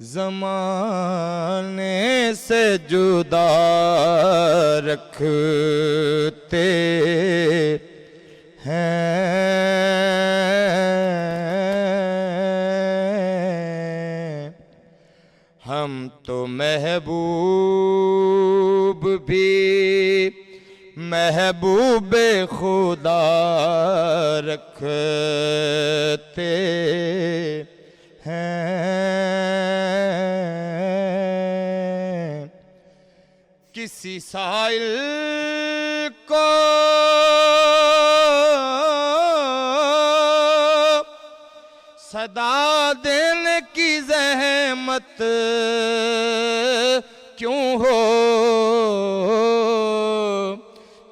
زمانے سے جدا رکھتے ہیں ہم تو محبوب بھی محبوب خدا رکھتے ہیں کسی سائل کو صدا دینے کی زحمت کیوں ہو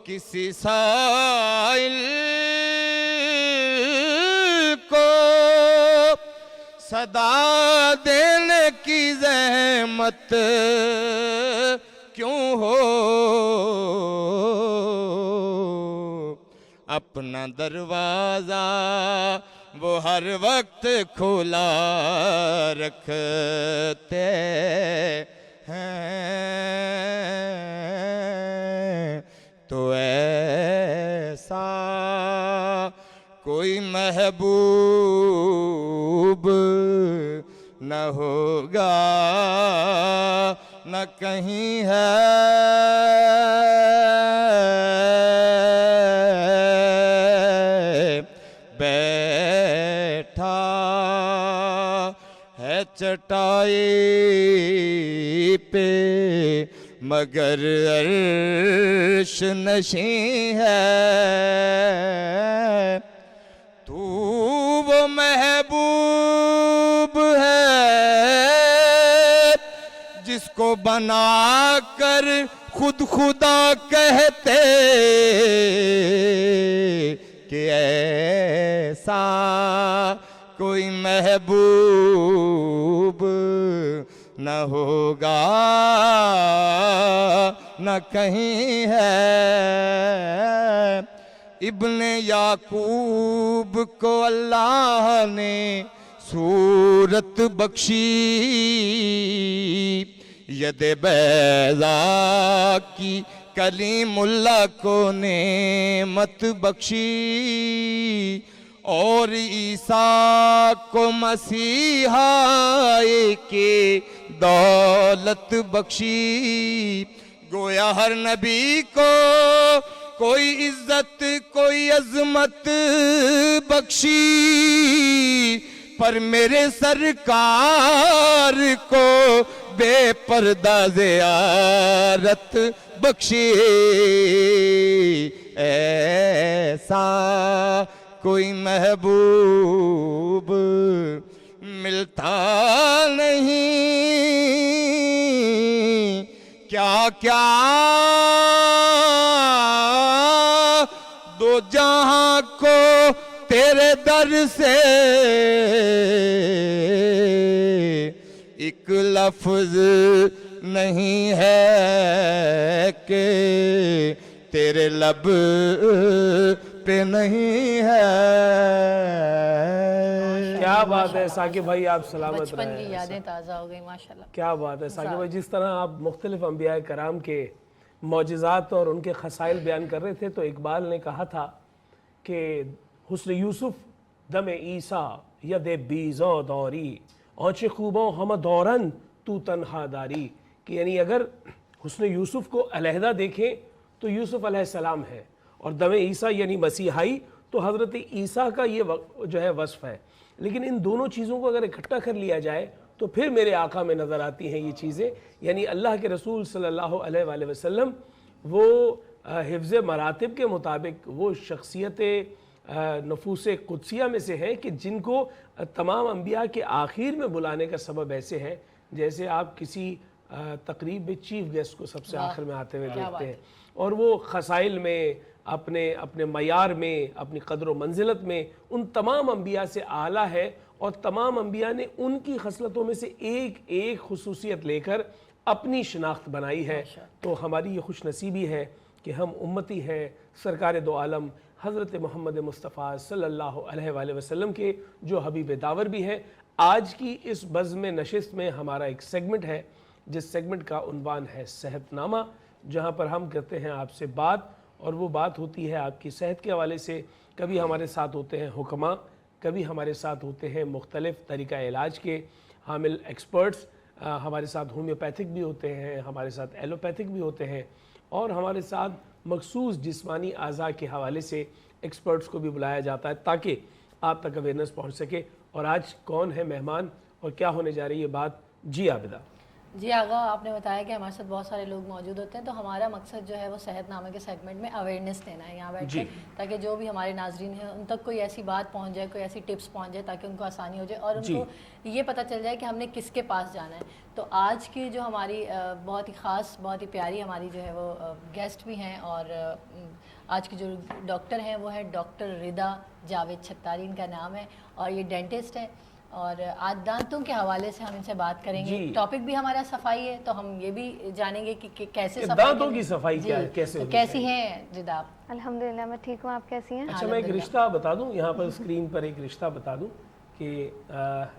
کسی سائل کو صدا دینے کی زحمت کیوں ہو اپنا دروازہ وہ ہر وقت کھلا رکھتے ہیں تو ایسا کوئی محبوب نہ ہوگا نہ کہیں ہے بیٹھا ہے چٹائی پہ مگر عرش نشیں ہے تو وہ محبوب ہے جس کو بنا کر خود خدا کہتے کہ ایسا کوئی محبوب نہ ہوگا نہ کہیں ہے ابن یعقوب کو اللہ نے صورت بخشی ید بیضا کی کلیم اللہ کو نعمت بخشی اور عیسیٰ کو مسیحا کے دولت بخشی گویا ہر نبی کو کوئی عزت کوئی عظمت بخشی پر میرے سرکار کو بے پردہ زیارت بخشی ایسا کوئی محبوب ملتا نہیں کیا کیا دو جہاں کو تیرے در سے ایک لفظ نہیں ہے کہ تیرے لب پہ نہیں ہے کیا بات ہے ثاقب بھائی آپ سلامت بچپن رہے کی یادیں تازہ ہو گئی ماشاءاللہ کیا بات ہے ثاقب بھائی جس طرح آپ مختلف انبیاء کرام کے معجزات اور ان کے خصائل بیان کر رہے تھے تو اقبال نے کہا تھا کہ حسن یوسف دم عیسیٰ ید بیزاں داری آنچ خوباں ہم دورن تو تنہا داری کہ یعنی اگر حسن یوسف کو علیحدہ دیکھیں تو یوسف علیہ السلام ہے اور دم عیسیٰ یعنی مسیحائی تو حضرت عیسیٰ کا یہ جو ہے وصف ہے لیکن ان دونوں چیزوں کو اگر اکٹھا کر لیا جائے تو پھر میرے آقا میں نظر آتی ہیں یہ چیزیں یعنی اللہ کے رسول صلی اللہ علیہ وآلہ وسلم وہ حفظ مراتب کے مطابق وہ شخصیت نفوس قدسیہ میں سے ہیں کہ جن کو تمام انبیاء کے آخر میں بلانے کا سبب ایسے ہے جیسے آپ کسی تقریب میں چیف گیسٹ کو سب سے آخر میں آتے ہوئے دیکھتے ہیں اور وہ خصائل میں اپنے معیار میں اپنی قدر و منزلت میں ان تمام انبیاء سے اعلیٰ ہے اور تمام انبیاء نے ان کی خصلتوں میں سے ایک ایک خصوصیت لے کر اپنی شناخت بنائی ہے تو ہماری یہ خوش نصیبی ہے کہ ہم امتی ہیں سرکار دو عالم حضرت محمد مصطفیٰ صلی اللہ علیہ وآلہ وسلم کے جو حبیب داور بھی ہیں آج کی اس بزم نشست میں ہمارا ایک سیگمنٹ ہے جس سیگمنٹ کا عنوان ہے صحت نامہ، جہاں پر ہم کرتے ہیں آپ سے بات، اور وہ بات ہوتی ہے آپ کی صحت کے حوالے سے۔ کبھی ہمارے ساتھ ہوتے ہیں حکماء، کبھی ہمارے ساتھ ہوتے ہیں مختلف طریقہ علاج کے حامل ایکسپرٹس، ہمارے ساتھ ہومیوپیتھک بھی ہوتے ہیں، ہمارے ساتھ ایلوپیتھک بھی ہوتے ہیں، اور ہمارے ساتھ مخصوص جسمانی اعضاء کے حوالے سے ایکسپرٹس کو بھی بلایا جاتا ہے تاکہ آپ تک اویئرنیس پہنچ سکے۔ اور آج کون ہے مہمان اور کیا ہونے جا رہی ہے بات؟ جی عابدہ۔ جی آغا، آپ نے بتایا کہ ہمارے ساتھ بہت سارے لوگ موجود ہوتے ہیں، تو ہمارا مقصد جو ہے وہ صحت نامے کے سیگمنٹ میں اویئرنیس دینا ہے یہاں بیٹھ کے، تاکہ جو بھی ہمارے ناظرین ہیں ان تک کوئی ایسی بات پہنچ جائے، کوئی ایسی ٹپس پہنچ جائے تاکہ ان کو آسانی ہو جائے اور ان کو یہ پتہ چل جائے کہ ہم نے کس کے پاس جانا ہے۔ تو آج کی جو ہماری بہت ہی خاص، بہت ہی پیاری ہماری جو ہے وہ گیسٹ بھی ہیں، اور آج کی جو ڈاکٹر ہیں وہ ہے ڈاکٹر ردا جاوید چھتاری ان کا نام ہے، اور یہ ڈینٹسٹ ہے، اور آج دانتوں کے حوالے سے ہم ان سے بات کریں گے۔ ٹاپک بھی ہمارا صفائی ہے، تو ہم یہ بھی جانیں گے کہ کیسے دانتوں کی صفائی کیا ہے، کیسے کیسی ہیں ردا آپ؟ الحمدللہ میں ٹھیک ہوں، آپ کیسی ہیں؟ اچھا، میں ایک رشتہ بتا دوں یہاں پر اسکرین پر، ایک رشتہ بتا دوں کہ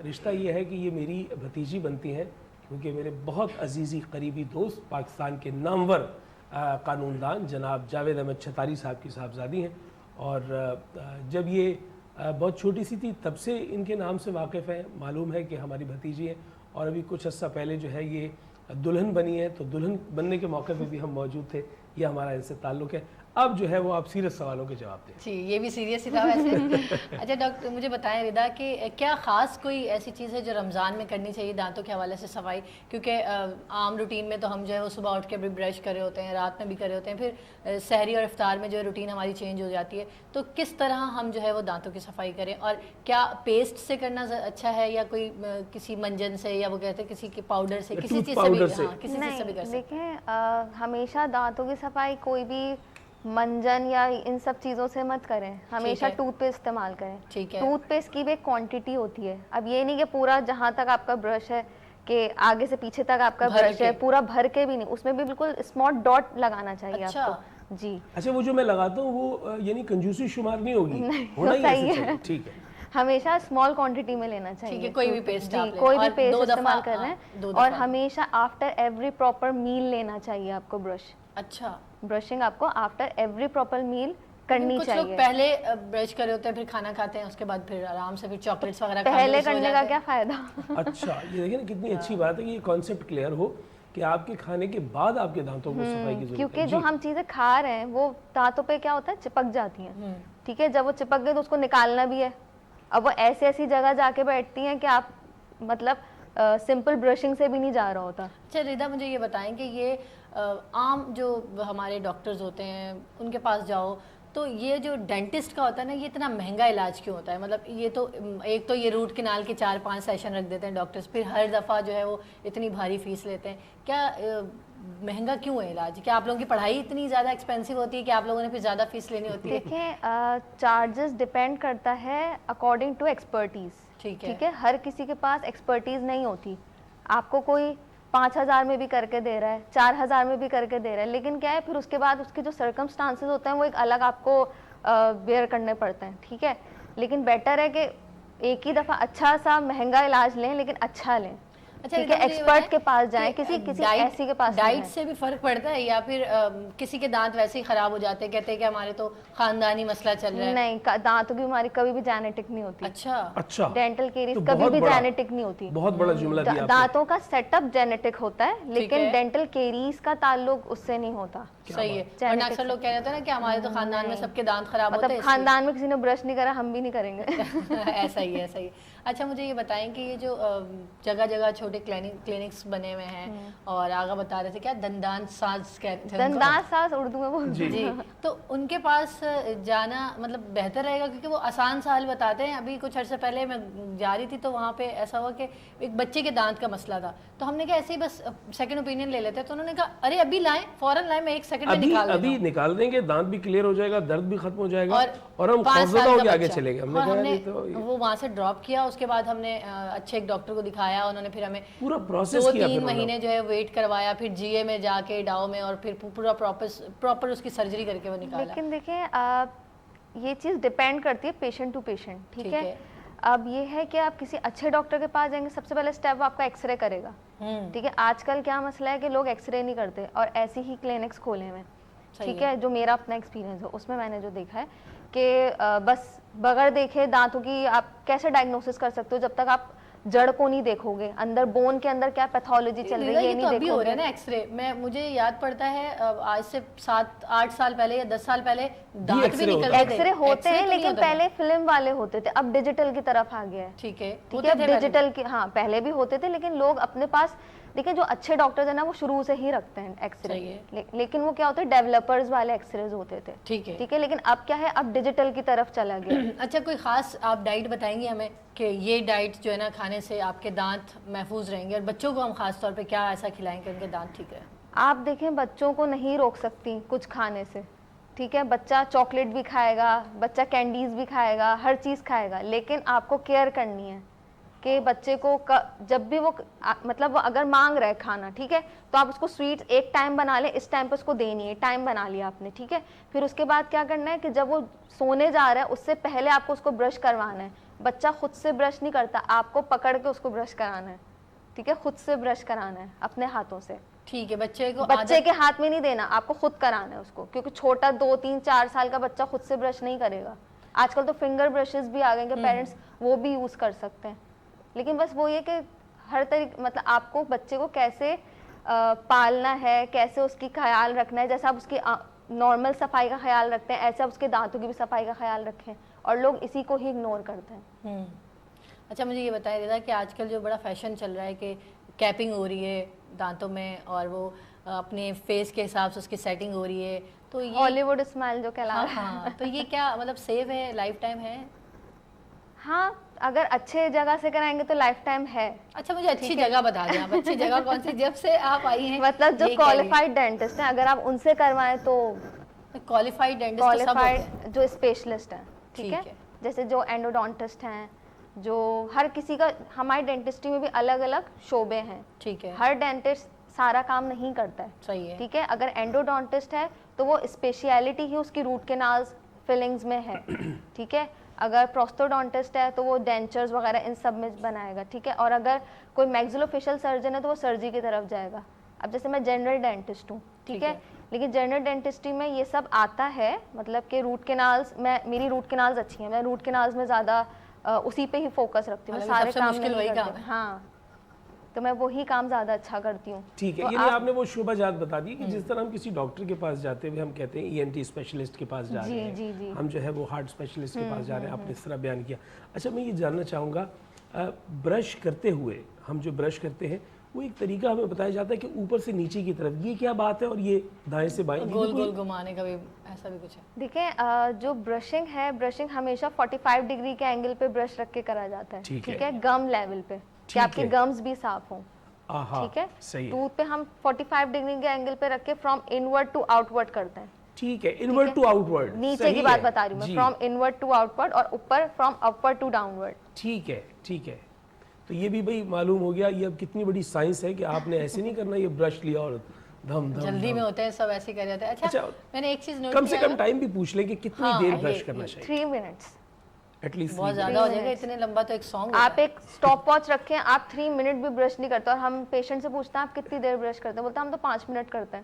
رشتہ یہ ہے کہ یہ میری بھتیجی بنتی ہیں، کیونکہ میرے بہت عزیزی قریبی دوست پاکستان کے نامور قانون دان جناب جاوید احمد چھتاری صاحب کی صاحبزادی ہیں، اور جب یہ بہت چھوٹی سی تھی تب سے ان کے نام سے واقف ہے، معلوم ہے کہ ہماری بھتیجی ہے، اور ابھی کچھ عرصہ پہلے جو ہے یہ دلہن بنی ہے، تو دلہن بننے کے موقع پہ بھی ہم موجود تھے، یہ ہمارا ان سے تعلق ہے۔ اب جو ہے وہ آپ سیریس سوالوں کے جواب دیں۔ جی، یہ بھی سیریس ہی تھا ویسے۔ اچھا ڈاکٹر، مجھے بتائیں ردا کہ کیا خاص کوئی ایسی چیز ہے جو رمضان میں کرنی چاہیے دانتوں کے حوالے سے صفائی؟ کیونکہ عام روٹین میں تو ہم جو ہے وہ صبح اٹھ کے بھی برش کر رہے ہوتے ہیں، رات میں بھی کر رہے ہوتے ہیں، پھر سحری اور افطار میں جو ہے روٹین ہماری چینج ہو جاتی ہے، تو کس طرح ہم جو ہے وہ دانتوں کی صفائی کریں؟ اور کیا پیسٹ سے کرنا اچھا ہے یا کوئی کسی منجن سے، یا وہ کہتے ہیں کسی کے پاؤڈر سے، کسی چیز سے بھی؟ ہاں، کسی چیز سے بھی کر سکتے ہیں۔ دیکھیں، ہمیشہ دانتوں کی صفائی کوئی بھی منجن یا ان سب چیزوں سے مت کریں، ہمیشہ ٹوتھ پیسٹ استعمال کریں۔ ٹوتھ پیسٹ کی بھی ایک کوانٹٹی ہوتی ہے، اب یہ نہیں کہ پورا جہاں تک آپ کا برش ہے کہ آگے سے پیچھے تک آپ کا برش ہے پورا بھر کے بھی نہیں، اس میں بھی بالکل اسمال ڈاٹ لگانا چاہیے آپ کو۔ جی اچھا، وہ جو میں لگاتا ہوں وہ یعنی کنجوسی شمار نہیں ہوگی؟ ہونا ہی صحیح ایسے ہے، ٹھیک ہے، ہمیشہ اسمال کوانٹٹی میں لینا چاہیے، کوئی بھی پیسٹ کوئی بھی پیسٹ استعمال کر رہے ہیں، اور ہمیشہ آفٹر ایوری پراپر میل لینا چاہیے آپ کو برش۔ اچھا، برشنگ آپ کو آفٹر ایوری پراپر میل کرنی کچھ چاہیے۔ لوگ پہلے برش کر رہے ہوتے ہیں، پھر کھانا کھاتے ہیں، اس کے بعد پھر آرام سے پھر چاکلیٹس وغیرہ پہلے کرنے کا کیا فائدہ؟ اچھا، یہ دیکھیں نا کتنی اچھی بات ہے کہ یہ کانسیپٹ کلیئر ہو کہ آپ کے کھانے کے بعد آپ کے دانتوں کو صفائی کی ضرورت ہے۔ کیونکہ جو ہم چیزیں کھا رہے ہیں وہ دانتوں پہ کیا ہوتا ہے، چپک جاتی ہیں، ٹھیک ہے، جب وہ چپک گئے تو اس کو نکالنا بھی ہے۔ اب وہ ایسی ایسی جگہ جا کے بیٹھتی ہیں کہ آپ مطلب سمپل برشنگ سے بھی نہیں جا رہا ہوتا۔ اچھا ردا، مجھے یہ بتائیں کہ یہ عام جو ہمارے ڈاکٹرز ہوتے ہیں ان کے پاس جاؤ تو یہ جو ڈینٹسٹ کا ہوتا ہے نا، یہ اتنا مہنگا علاج کیوں ہوتا ہے؟ مطلب یہ تو ایک تو یہ روٹ کنال کے 4-5 سیشن رکھ دیتے ہیں ڈاکٹرز، پھر ہر دفعہ جو ہے وہ اتنی بھاری فیس لیتے ہیں، کیا مہنگا کیوں ہے علاج؟ کیا آپ لوگوں کی پڑھائی اتنی زیادہ ایکسپینسو ہوتی ہے کہ آپ لوگوں نے پھر زیادہ فیس لینی ہوتی ہے؟ دیکھیں، چارجز ڈیپینڈ کرتا ہے اکارڈنگ ٹو ایکسپرٹیز، ٹھیک ہے، ہر کسی کے پاس ایکسپرٹیز نہیں ہوتی۔ آپ کو کوئی 5,000 میں بھی کر کے دے رہا ہے، 4,000 میں بھی کر کے دے رہا ہے، لیکن کیا ہے پھر اس کے بعد اس کے جو سرکمسٹانسز ہوتے ہیں وہ ایک الگ آپ کو بیئر کرنے پڑتے ہیں، ٹھیک ہے، لیکن بیٹر ہے کہ ایک ہی دفعہ اچھا سا مہنگا علاج لیں لیکن اچھا لیں، ٹھیک ہے، ایکسپرٹ کے پاس جائیں، کسی ایسی کے پاس۔ ڈائٹ سے بھی فرق پڑتا ہے یا پھر کسی کے دانت ویسے ہی خراب ہو جاتے ہیں، کہتے ہیں کہ ہمارے تو خاندانی مسئلہ چل رہا ہے؟ نہیں، دانتوں کی بیماری کبھی بھی جینیٹک نہیں ہوتی۔ اچھا، ڈینٹل کیریز کبھی بھی جینیٹک نہیں ہوتی۔ بہت بڑا جملہ دیا۔ دانتوں کا سیٹ اپ جینیٹک ہوتا ہے لیکن ڈینٹل کیریز کا تعلق اس سے نہیں ہوتا۔ صحیح ہے، ورنہ اکثر لوگ کہہ رہتے ہیں نا کہ ہمارے تو خاندان میں سب کے دانت خراب ہوتے ہیں، مطلب خاندان میں کسی نے برش نہیں کرا ہم بھی نہیں کریں گے۔ ایسا ہی ہے، ایسا ہی۔ اچھا مجھے یہ بتائیں کہ یہ جو جگہ جگہ چھوٹے کلینکس بنے ہوئے ہیں، اور آگا بتا رہے تھے کیا دندان ساز کہتے ہیں، دندان ساز اردو میں بولتے ہیں، جی، تو ان کے پاس جانا مطلب بہتر رہے گا؟ کیونکہ وہ آسان سا حل بتاتے ہیں۔ ابھی کچھ عرصے پہلے میں جا رہی تھی تو وہاں پہ ایسا ہوا کہ ایک بچے کے دانت کا مسئلہ تھا، تو ہم نے کہا ایسے ہی بس سیکنڈ اوپینین لے لیتے، تو انہوں نے کہا ارے ابھی لائیں، فوراً لائیں، میں 1 سیکنڈ میں نکال دیتا ہوں۔ ابھی نکال دیں گے، دانت بھی کلیئر ہو جائے گا، درد بھی ختم ہو جائے گا، اور ہم خوفزدہ ہو کے آگے چلے گئے۔ ہم نے وہ وہاں سے ڈراپ کیا، اس کے بعد ہم نے اچھے ایک ڈاکٹر کو دکھایا، انہوں نے پھر ہمیں پورا پروسیس کیا، 2-3 مہینے جو ہے ویٹ کروایا، پھر جی اے میں جا کے ڈاؤ میں، اور پھر پورا پراپر اس کی سرجری کر کے وہ نکالا۔ لیکن دیکھیں یہ چیز ڈیپینڈ کرتی ہے پیشنٹ ٹو پیشنٹ، ٹھیک ہے، اب یہ ہے کہ آپ کسی اچھے ڈاکٹر کے پاس جائیں گے, سب سے پہلے اسٹیپ آپ کا ایکس رے کرے گا, ٹھیک ہے. آج کل کیا مسئلہ ہے کہ لوگ ایکس رے نہیں کرتے اور ایسی ہی کلینکس کھولے ہوئے, ٹھیک ہے. جو میرا اپنا ایکسپیرینس ہے اس میں میں نے جو دیکھا ہے کہ بس بغیر دیکھے دانتوں کی آپ کیسے ڈائگنوسس کر سکتے ہو جب تک آپ جڑ کو نہیں دیکھو گے, اندر بون کے اندر کیا پیتھولوجی چل رہی ہے یہ نہیں دیکھو گے. ایکس رے میں مجھے یاد پڑتا ہے آج سے 7-8 سال پہلے یا 10 سال پہلے دانت بھی نکلتے تھے. ایکس رے ہوتے ہیں لیکن پہلے فلم والے ہوتے تھے, اب ڈیجیٹل کی طرف آ گیا ہے, ٹھیک ہے. اب ڈیجیٹل کی, ہاں پہلے بھی ہوتے تھے لیکن لوگ اپنے پاس دیکھیں جو اچھے ڈاکٹرز ہیں نا وہ شروع سے ہی رکھتے ہیں ایکس رے, لیکن وہ کیا ہوتے ہیں ڈیولپرز والے ایکس ریز ہوتے تھے, ٹھیک ہے. لیکن اب کیا ہے, اب ڈیجیٹل کی طرف چلا گیا. اچھا کوئی خاص آپ ڈائٹ بتائیں گے ہمیں کہ یہ ڈائٹ جو ہے نا کھانے سے آپ کے دانت محفوظ رہیں گے, اور بچوں کو ہم خاص طور پہ کیا ایسا کھلائیں کہ ان کے دانت ٹھیک رہیں؟ آپ دیکھیں بچوں کو نہیں روک سکتی کچھ کھانے سے, ٹھیک ہے. بچہ چاکلیٹ بھی کھائے گا, بچہ کینڈیز بھی کھائے گا, ہر چیز کھائے گا, لیکن آپ کو کیئر کرنی ہے کہ بچے کو جب بھی وہ مطلب اگر مانگ رہا ہے کھانا, ٹھیک ہے, تو آپ اس کو سویٹس ایک ٹائم بنا لیں, اس ٹائم پہ اس کو دینی ہے, ٹائم بنا لیا آپ نے, ٹھیک ہے. پھر اس کے بعد کیا کرنا ہے کہ جب وہ سونے جا رہا ہے اس سے پہلے آپ کو اس کو برش کروانا ہے. بچہ خود سے برش نہیں کرتا, آپ کو پکڑ کے اس کو برش کرانا ہے, ٹھیک ہے, خود سے برش کرانا ہے اپنے ہاتھوں سے, ٹھیک ہے. بچے کے ہاتھ میں نہیں دینا, آپ کو خود کرانا ہے اس کو, کیونکہ چھوٹا 2-3-4 سال کا بچہ خود سے برش نہیں کرے گا. آج کل تو فنگر برشز بھی آ گئے کہ پیرنٹس وہ بھی یوز کر سکتے ہیں. لیکن بس وہ یہ کہ ہر طریقے مطلب آپ کو بچے کو کیسے پالنا ہے, کیسے اس کی خیال رکھنا ہے, جیسا آپ اس کی نارمل صفائی کا خیال رکھتے ہیں ایسے آپ اس کے دانتوں کی بھی صفائی کا خیال رکھیں, اور لوگ اسی کو ہی اگنور کرتے ہیں. اچھا مجھے یہ بتائیں رضا کہ آج کل جو بڑا فیشن چل رہا ہے کہ کیپنگ ہو رہی ہے دانتوں میں, اور وہ اپنے فیس کے حساب سے اس کی سیٹنگ ہو رہی ہے, تو یہ ہالی ووڈ اسمائل جو کہلا رہا ہے, ہاں, تو یہ کیا مطلب سیف ہے, لائف ٹائم ہے؟ ہاں اگر اچھے جگہ سے کرائیں گے تو لائف ٹائم ہے. اچھا مجھے اچھی جگہ بتا دیں آپ, اچھی جگہ کون سی جب سے آپ آئی ہیں؟ مطلب جو کوالیفائڈ ڈینٹسٹ ہیں اگر آپ ان سے کروائیں تو کوالیفائڈ ڈینٹسٹ جو اسپیشلسٹ ہیں, ٹھیک ہے, جیسے جو اینڈوڈونٹسٹ ہیں, جو ہر کسی کا ہماری ڈینٹسٹری میں بھی الگ الگ شعبے ہیں, ٹھیک ہے. ہر ڈینٹسٹ سارا کام نہیں کرتا ہے, صحیح ہے, ٹھیک ہے. اگر اینڈوڈونٹسٹ ہے تو وہ اسپیشیلٹی ہی اس کی روٹ کینالز فلنگز میں ہے, ٹھیک ہے. اگر پروستوڈونٹسٹ ہے تو وہ ڈینچرز وغیرہ ان سب میں بنائے گا, ٹھیک ہے. اور اگر کوئی میگزیلوفیشل سرجن ہے تو وہ سرجری کی طرف جائے گا. اب جیسے میں جنرل ڈینٹسٹ ہوں, ٹھیک ہے, لیکن جنرل ڈینٹسٹری میں یہ سب آتا ہے, مطلب کہ روٹ کینالز, میری روٹ کینالز اچھی ہیں, میں روٹ کینالز میں زیادہ اسی پہ ہی فوکس رکھتی ہوں, سارے کام نہیں کرتی, ہاں, تو میں وہی کام زیادہ اچھا کرتی ہوں. ٹھیک ہے, یعنی آپ نے وہ شعبہ جات بتا دی کہ جس طرح ہم کسی ڈاکٹر کے پاس جاتے ہوئے ہم کہتے ہیں ENT اسپیشلسٹ کے پاس جا رہے ہیں, ہم جو ہے وہ ہارٹ اسپیشلسٹ کے پاس جا رہے ہیں, آپ نے اس طرح بیان کیا. اچھا میں یہ جاننا چاہوں گا, برش کرتے ہوئے ہم جو برش کرتے ہیں وہ ایک طریقہ ہمیں بتایا جاتا ہے کہ اوپر سے نیچے کی طرف, یہ کیا بات ہے, اور یہ دائیں سے بائیں گول گول گھمانے کا بھی ایسا بھی کچھ ہے؟ دیکھیں جو برشنگ ہے, برشنگ ہمیشہ 45 ڈگری کے اینگل پہ برش رکھ کے کرا جاتا ہے, ٹھیک ہے, گم لیول پہ, کہ آپ کے گمز بھی صاف ہوں, ٹھیک ہے. ٹوتھ پہ ہم 45 ڈگری کے اینگل پہ رکھ کے from inward to outward کرتے ہیں, ٹھیک ہے, انورڈ ٹو آؤٹ ورڈ, نیچے کی بات بتا رہی ہوں میں, from inward to outward, اور اوپر from upward to downward. ٹھیک ہے, ٹھیک ہے. تو یہ بھی بھائی معلوم ہو گیا, یہ اب کتنی بڑی سائنس ہے کہ آپ نے ایسے نہیں کرنا, یہ برش لیا اور دھم دھم جلدی میں ہوتے ہیں سب ایسے کر جاتے ہیں. اچھا میں نے ایک چیز نوٹ کم سے کم ٹائم بھی پوچھ لیں کہ کتنی دیر برش کرنا چاہیے. 3 منٹس, ایٹ لیسٹ بہت زیادہ ہو جائے گا, اتنے لمبا تو ایک سانگ. آپ ایک اسٹاپ واچ رکھیں, آپ 3 منٹ بھی برش نہیں کرتے, اور ہم پیشنٹ سے پوچھتے ہیں آپ کتنی دیر برش کرتے ہیں, بولتے ہیں ہم تو 5 منٹ کرتے ہیں.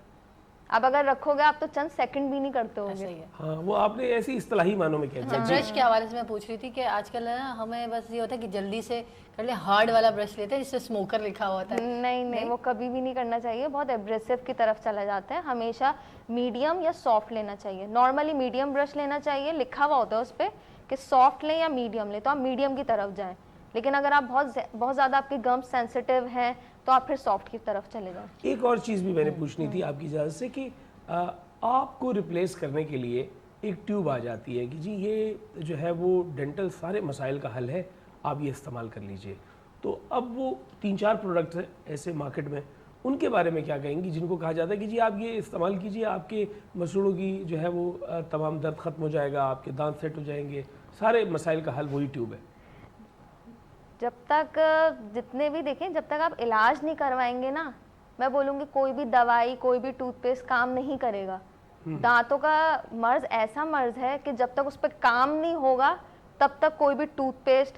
اب اگر رکھو گے آپ تو چند سیکنڈ بھی نہیں کرتے ہوں گے. ہاں وہ آپ نے ایسی اصطلاحی معنوں میں کہہ دیا. برش کے حوالے سے میں پوچھ رہی تھی کہ آج کل نا ہمیں بس یہ ہوتا ہے کہ جلدی سے کر لیں, ہارڈ والا برش لیتے ہیں جس سے اسموکر لکھا ہوا ہوتا ہے. نہیں, وہ کبھی بھی نہیں کرنا چاہیے, بہت ایبریسو کی طرف چلا جاتا ہے. ہمیشہ میڈیم یا سافٹ لینا چاہیے. نارملی میڈیم برش لینا چاہیے, لکھا ہوا ہوتا ہے اس پہ کہ سافٹ لیں یا میڈیم لیں, تو آپ میڈیم کی طرف جائیں. لیکن اگر آپ بہت زیادہ آپ کے گمز سینسیٹیو ہیں تو آپ پھر سافٹ کی طرف چلے جائیں. ایک اور چیز بھی میں نے پوچھنی تھی آپ کی اجازت سے, کہ آپ کو ریپلیس کرنے کے لیے ایک ٹیوب آ جاتی ہے کہ جی یہ جو ہے وہ ڈینٹل سارے مسائل کا حل ہے, آپ یہ استعمال کر لیجئے. تو اب وہ 3-4 پروڈکٹس ہیں ایسے مارکیٹ میں, ان کے بارے میں کیا کہیں گی جن کو کہا جاتا ہے کہ جی آپ یہ استعمال کیجئے, آپ کے مسوڑوں کی جو ہے وہ تمام درد ختم ہو جائے گا, آپ کے دانت سیٹ ہو جائیں گے, سارے مسائل کا حل وہی ٹیوب ہے. جب تک جتنے بھی دیکھیں, جب تک آپ علاج نہیں کروائیں گے نا, میں بولوں گی کوئی بھی دوائی, کوئی بھی ٹوتھ پیسٹ کام نہیں کرے گا. دانتوں کا مرض ایسا مرض ہے کہ جب تک اس پہ کام نہیں ہوگا تب تک کوئی بھی ٹوتھ پیسٹ,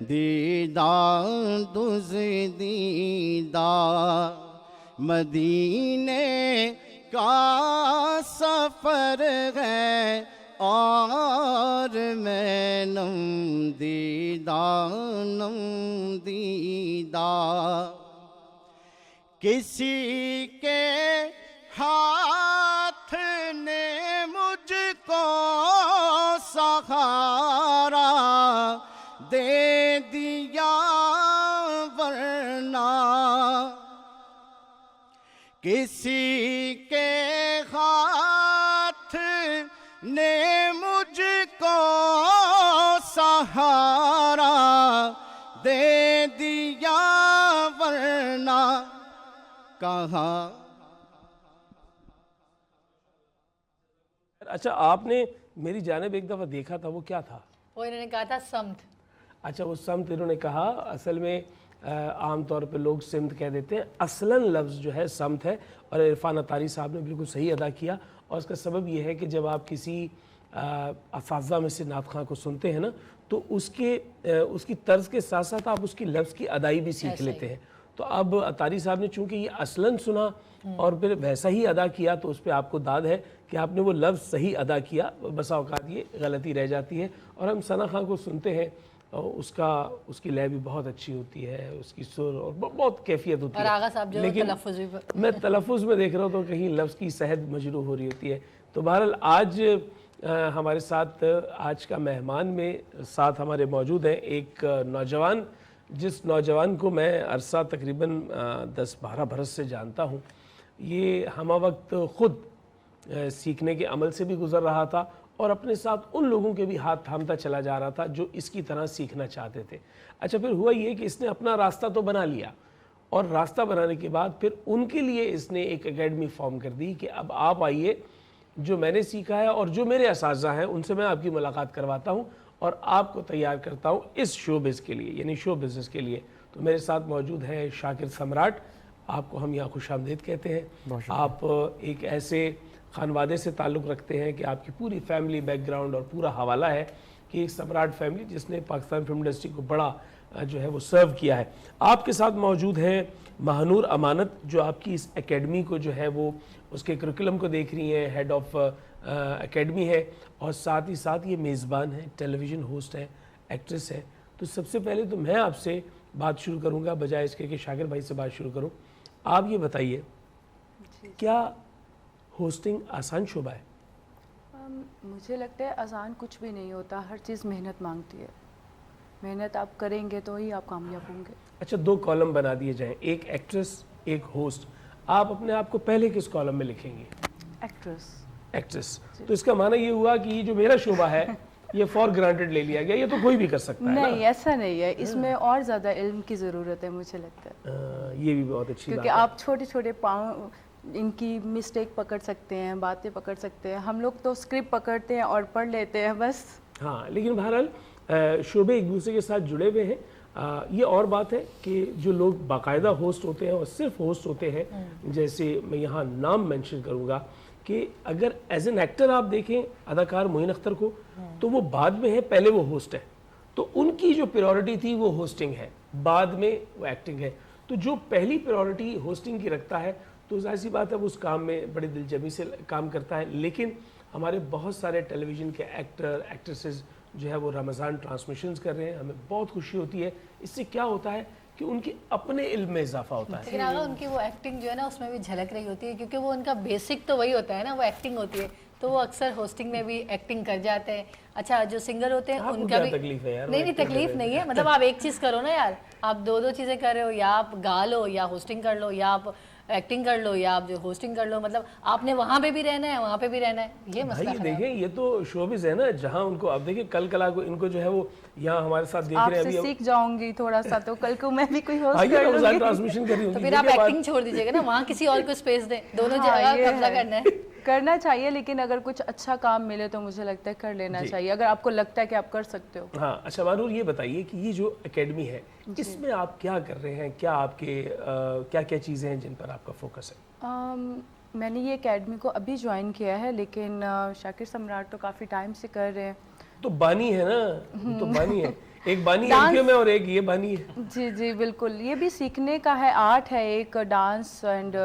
دیدار دزدیدار مدینے کا سفر ہے اور میں نم دیدار کسی کے ہاتھ نے مجھ کو سہارا دے دیا ورنہ کسی کے ہاتھ نے مجھ کو سہارا دے دیا ورنہ کہاں. اچھا آپ نے میری جانب ایک دفعہ دیکھا تھا، وہ کیا تھا؟ وہ انہوں نے کہا تھا سمت. اچھا وہ سمت انہوں نے کہا، اصل میں عام طور پہ لوگ سمت کہہ دیتے ہیں، اصلاً لفظ جو ہے سمت ہے، اور عرفان اطاری صاحب نے بالکل صحیح ادا کیا. اور اس کا سبب یہ ہے کہ جب آپ کسی اساتذہ میں سے نعت خواں کو سنتے ہیں نا، تو اس کی طرز کے ساتھ ساتھ آپ اس کی لفظ کی ادائی بھی سیکھ لیتے ہیں. تو اب اطاری صاحب نے چونکہ یہ اصلاً سنا اور پھر ویسا ہی ادا کیا، تو اس پہ آپ کو داد ہے کہ آپ نے وہ لفظ صحیح ادا کیا. بسا اوقات یہ غلطی رہ جاتی ہے. اور ہم ثنا خان کو سنتے ہیں، اس کی لے بھی بہت اچھی ہوتی ہے، اس کی سر اور بہت کیفیت ہوتی ہے. اور آغا صاحب جو لیکن تلفظ بھی میں تلفظ میں دیکھ رہا ہوں تو کہیں لفظ کی صحت مجروح ہو رہی ہوتی ہے. تو بہرحال آج ہمارے ساتھ آج کا مہمان میں ساتھ ہمارے موجود ہیں ایک نوجوان، جس نوجوان کو میں عرصہ تقریباً 10-12 برس سے جانتا ہوں. یہ ہمہ وقت خود سیکھنے کے عمل سے بھی گزر رہا تھا اور اپنے ساتھ ان لوگوں کے بھی ہاتھ تھامتا چلا جا رہا تھا جو اس کی طرح سیکھنا چاہتے تھے. اچھا پھر ہوا یہ کہ اس نے اپنا راستہ تو بنا لیا، اور راستہ بنانے کے بعد پھر ان کے لیے اس نے ایک اکیڈمی فارم کر دی کہ اب آپ آئیے، جو میں نے سیکھا ہے اور جو میرے اساتذہ ہیں ان سے میں آپ کی ملاقات کرواتا ہوں اور آپ کو تیار کرتا ہوں اس شو بز کے لیے، یعنی شو بزنس کے لیے. تو میرے ساتھ موجود ہیں شاکر سمراٹ. آپ کو ہم یہاں خوش آمدید کہتے ہیں. آپ ایک ایسے خانوادے سے تعلق رکھتے ہیں کہ آپ کی پوری فیملی بیک گراؤنڈ اور پورا حوالہ ہے کہ ایک سمراٹ فیملی جس نے پاکستان فلم انڈسٹری کو بڑا جو ہے وہ سرو کیا ہے. آپ کے ساتھ موجود ہیں مہنور امانت، جو آپ کی اس اکیڈمی کو جو ہے وہ اس کے کریکولم کو دیکھ رہی ہیں، ہیڈ آف اکیڈمی ہے، اور ساتھ ہی ساتھ یہ میزبان ہیں، ٹیلی ویژن ہوسٹ ہیں، ایکٹریس ہیں. تو سب سے پہلے تو میں آپ سے بات شروع کروں گا، بجائے اس کے کہ شاکر بھائی سے بات شروع کروں. آپ یہ بتائیے کیا ہوسٹنگ آسان شعبہ ہے؟ مجھے لگتا ہے آسان کچھ بھی نہیں ہوتا، ہر چیز محنت مانگتی ہے. محنت آپ کریں گے تو ہی آپ کامیاب ہوں گے. اچھا 2 کالم بنا دیے جائیں، ایک ایکٹریس ایک ہوسٹ. آپ اپنے آپ کو پہلے کس کالم میں لکھیں گے؟ ایکٹریس. تو اس کا معنی یہ ہوا کہ یہ جو میرا شعبہ ہے یہ فار گرانٹڈ لے لیا گیا، یہ تو کوئی بھی کر سکتا ہے. نہیں ایسا نہیں ہے، اس میں اور زیادہ علم کی ضرورت ہے مجھے لگتا ہے. یہ بھی بہت اچھی بات ہے، کیونکہ آپ چھوٹے چھوٹے پاؤں ان کی مسٹیک پکڑ سکتے ہیں، باتیں پکڑ سکتے ہیں. ہم لوگ تو اسکرپٹ پکڑتے ہیں اور پڑھ لیتے ہیں بس. ہاں لیکن بہرحال شعبے ایک دوسرے کے ساتھ جڑے ہوئے ہیں. یہ اور بات ہے کہ جو لوگ باقاعدہ ہوسٹ ہوتے ہیں اور صرف ہوسٹ ہوتے ہیں، جیسے میں یہاں نام مینشن کروں گا کہ اگر ایز این ایکٹر آپ دیکھیں اداکار معین اختر کو، تو وہ بعد میں ہے، پہلے وہ ہوسٹ ہے. تو ان کی جو پریورٹی تھی وہ ہوسٹنگ ہے، بعد میں وہ ایکٹنگ ہے. تو جو پہلی پریورٹی ہوسٹنگ کی رکھتا ہے تو ظاہر سی بات ہے وہ اس کام میں بڑی دلجمی سے کام کرتا ہے. لیکن ہمارے بہت سارے ٹیلی ویژن کے ایکٹر ایکٹریسز جو ہے وہ رمضان ٹرانسمیشنز کر رہے ہیں، ہمیں بہت خوشی ہوتی ہے. اس سے کیا ہوتا ہے کہ ان کے اپنے علم میں اضافہ ہوتا ہے. لیکن آگا ان کی وہ ایکٹنگ جو ہے نا اس میں بھی جھلک رہی ہوتی ہے، کیونکہ وہ ان کا بیسک تو وہی ہوتا ہے نا، وہ ایکٹنگ ہوتی ہے. تو وہ اکثر ہوسٹنگ میں بھی ایکٹنگ کر جاتے ہیں. اچھا جو سنگر ہوتے ہیں ان کا بھی تکلیف ہے یار؟ نہیں تکلیف نہیں ہے، مطلب آپ ایک چیز کرو نا یار، آپ 2 چیزیں کر رہے ہو، یا آپ گا لو یا ہوسٹنگ کر لو، یا آپ ایکٹنگ کر لو یا آپ جو ہوسٹنگ کر لو. مطلب آپ نے وہاں پہ بھی رہنا ہے، وہاں پہ بھی رہنا ہے. یہ مسئلہ بھائی دیکھیں یہ تو شوبز ہے نا، جہاں ان کو اب دیکھیں کل کلا کو ان کو جو ہے وہ یہاں ہمارے ساتھ دیکھ رہے ہیں. آپ سے سیکھ جاؤں گی تھوڑا سا، تو کل کو میں بھی کوئی ہوسٹ آئیے کر لوں رمضان گی. ٹرانسمیشن کر رہی ہوں تو پھر آپ ایکٹنگ چھوڑ دیجیے گا نا، وہاں کسی اور کو اسپیس دیں. دونوں جگہ قبضہ کرنا ہے. کرنا چاہیے، لیکن اگر کچھ اچھا کام ملے تو مجھے لگتا ہے کر لینا چاہیے، اگر آپ کو لگتا ہے کہ آپ کر سکتے ہو. ہاں اچھا مانور یہ بتائیے کہ یہ جو اکیڈمی ہے اس میں آپ کیا کر رہے ہیں، کیا آپ کے کیا کیا چیزیں ہیں جن پر آپ کا فوکس ہے؟ میں نے یہ اکیڈمی کو ابھی جوائن کیا ہے، لیکن شاکر سمراٹ تو کافی ٹائم سے کر رہے ہیں. تو بانی ہے نا, یہ تو بانی ہے, ایک بانی ایم کیو میں اور ایک یہ بانی ہے. جی جی بالکل, یہ بھی سیکھنے کا ہے, آرٹ ہے ایک, ڈانس اینڈ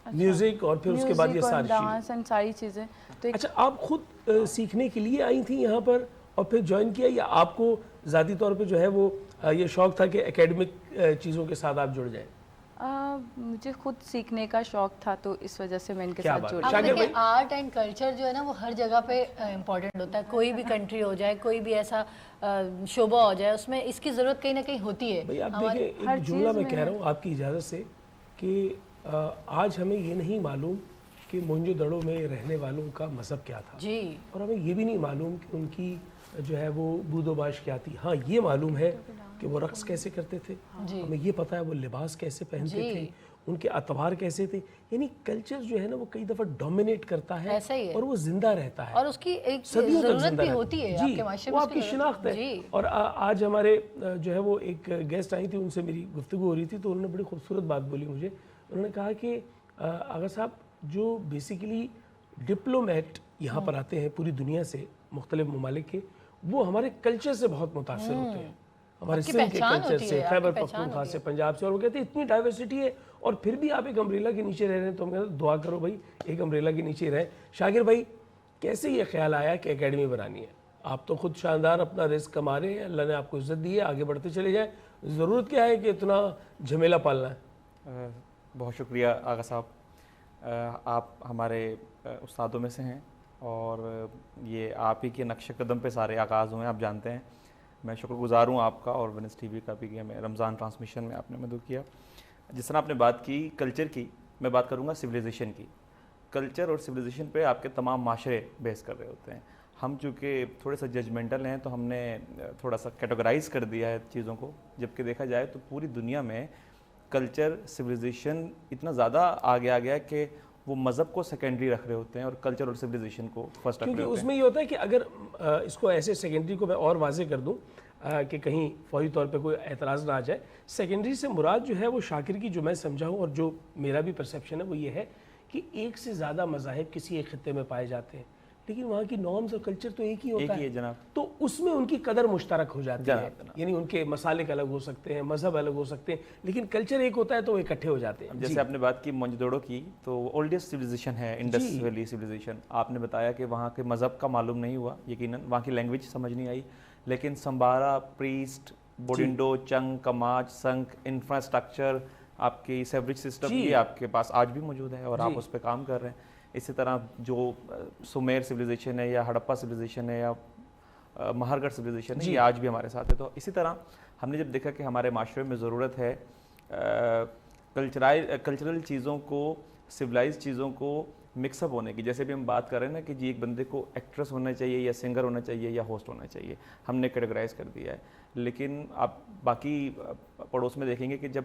میوزک اور پھر اس کے بعد یہ ساری چیزیں. ڈانس اینڈ ساری چیزیں. تو اچھا, آپ خود سیکھنے کے لیے آئی تھیں یہاں پر اور پھر جوائن کیا, یا آپ کو ذاتی طور پہ جو ہے وہ یہ شوق تھا کہ اکیڈمک چیزوں کے ساتھ آپ جڑ جائیں؟ مجھے خود سیکھنے کا شوق تھا تو اس وجہ سے میں ان کے ساتھ جڑی. اب دیکھیں آرٹ اینڈ کلچر جو ہے نا وہ ہر جگہ پہ امپورٹنٹ ہوتا ہے, کوئی بھی کنٹری ہو جائے, کوئی بھی ایسا شعبہ ہو جائے, اس میں اس کی ضرورت کہیں نہ کہیں ہوتی ہے. بھئی آپ دیکھیں, ایک جملہ میں کہہ رہا ہوں آپ کی اجازت سے, کہ آج ہمیں یہ نہیں معلوم کہ موہنجو دڑو میں رہنے والوں کا مذہب کیا تھا, جی, اور ہمیں یہ بھی نہیں معلوم کہ ان کی جو ہے وہ بود و باش کیا تھی. ہاں یہ معلوم ہے کہ وہ رقص کیسے کرتے تھے, ہمیں یہ پتہ ہے وہ لباس کیسے پہنتے تھے, ان کے اطوار کیسے تھے. یعنی کلچر جو ہے نا وہ کئی دفعہ ڈومینیٹ کرتا ہے اور وہ زندہ رہتا ہے, اور اس کی ایک صدیوں تک ضرورت زندہ بھی رہتا ہوتی ہے. جی, وہ آپ کی شناخت ہے. اور آج ہمارے جو ہے وہ ایک گیسٹ آئی تھی, ان سے میری گفتگو ہو رہی تھی, تو انہوں نے بڑی خوبصورت بات بولی مجھے. انہوں نے کہا کہ آغا صاحب, جو بیسیکلی ڈپلومیٹ یہاں پر آتے ہیں پوری دنیا سے, مختلف ممالک کے, وہ ہمارے کلچر سے بہت متاثر ہوتے ہیں, ہمارے سندھ کے کلچر سے, خیبر پختونخوا سے, پنجاب سے. اور وہ کہتے ہیں اتنی ڈائیورسٹی ہے, اور پھر بھی آپ ایک امبریلا کے نیچے رہ رہے ہیں. تو ہم کہتے ہیں دعا کرو بھائی ایک امبریلا کے نیچے رہیں. شاکر بھائی, کیسے یہ خیال آیا کہ اکیڈمی بنانی ہے؟ آپ تو خود شاندار اپنا رزق کما رہے ہیں, اللہ نے آپ کو عزت دی ہے, آگے بڑھتے چلے جائیں, ضرورت کیا ہے کہ اتنا جھمیلا پالنا ہے؟ بہت شکریہ آغا صاحب, آپ ہمارے استادوں میں سے ہیں, اور یہ آپ ہی کے نقش قدم پہ سارے آغاز ہوئے ہیں, آپ جانتے ہیں. میں شکر گزار ہوں آپ کا, اور ونس ٹی وی کا بھی, کہ ہمیں رمضان ٹرانسمیشن میں آپ نے مدعو کیا. جس طرح آپ نے بات کی کلچر کی, میں بات کروں گا سویلائزیشن کی. کلچر اور سویلائزیشن پہ آپ کے تمام معاشرے بحث کر رہے ہوتے ہیں. ہم چونکہ تھوڑے سا ججمنٹل ہیں, تو ہم نے تھوڑا سا کیٹیگرائز کر دیا ہے چیزوں کو, جبکہ دیکھا جائے تو پوری دنیا میں کلچر سویلائزیشن اتنا زیادہ آگے آ گیا کہ وہ مذہب کو سیکنڈری رکھ رہے ہوتے ہیں اور کلچر اور سویلائزیشن کو فرسٹ رکھ رہے کیونکہ ہوتے اس ہیں. میں یہ ہوتا ہے کہ اگر اس کو ایسے سیکنڈری کو میں اور واضح کر دوں کہ کہیں فوری طور پہ کوئی اعتراض نہ آ جائے, سیکنڈری سے مراد جو ہے وہ شاکر کی جو میں سمجھا ہوں اور جو میرا بھی پرسیپشن ہے وہ یہ ہے کہ ایک سے زیادہ مذاہب کسی ایک خطے میں پائے جاتے ہیں, لیکن وہاں کی نارمز اور کلچر تو ایک ہی ہوتا ہے جناب. تو اس میں ان کی قدر مشترک ہو جاتی ہے. یعنی ان کے مسالک الگ ہو سکتے ہیں, مذہب الگ ہو سکتے ہیں, لیکن کلچر ایک ہوتا ہے تو وہ اکٹھے ہو جاتے ہیں. جیسے آپ نے بات کی موہنجو دڑو کی, تو اولڈسٹ سویلائزیشن ہے انڈس ویلی سویلائزیشن. آپ نے بتایا کہ وہاں کے مذہب کا معلوم نہیں ہوا, یقیناً وہاں کی لینگویج سمجھ نہیں آئی, لیکن سمبارا, پریسٹ, بوڈنڈو, چنگ, کماچ, سنک, انفراسٹرکچر, آپ کی سیوریج سسٹم, یہ آپ کے پاس آج بھی موجود ہے اور آپ اس پہ کام کر رہے ہیں. اسی طرح جو سومیر سویلائزیشن ہے, یا ہڑپا سویلائزیشن ہے, یا مہرگڑھ سویلائزیشن ہے, یہ آج بھی ہمارے ساتھ ہے. تو اسی طرح ہم نے جب دیکھا کہ ہمارے معاشرے میں ضرورت ہے کلچرل چیزوں کو, سویلائز چیزوں کو مکس اپ ہونے کی, جیسے بھی ہم بات کر رہے ہیں نا کہ جی ایک بندے کو ایکٹریس ہونا چاہیے, یا سنگر ہونا چاہیے, یا ہوسٹ ہونا چاہیے, ہم نے کیٹیگرائز کر دیا ہے. لیکن آپ باقی پڑوس میں دیکھیں گے کہ جب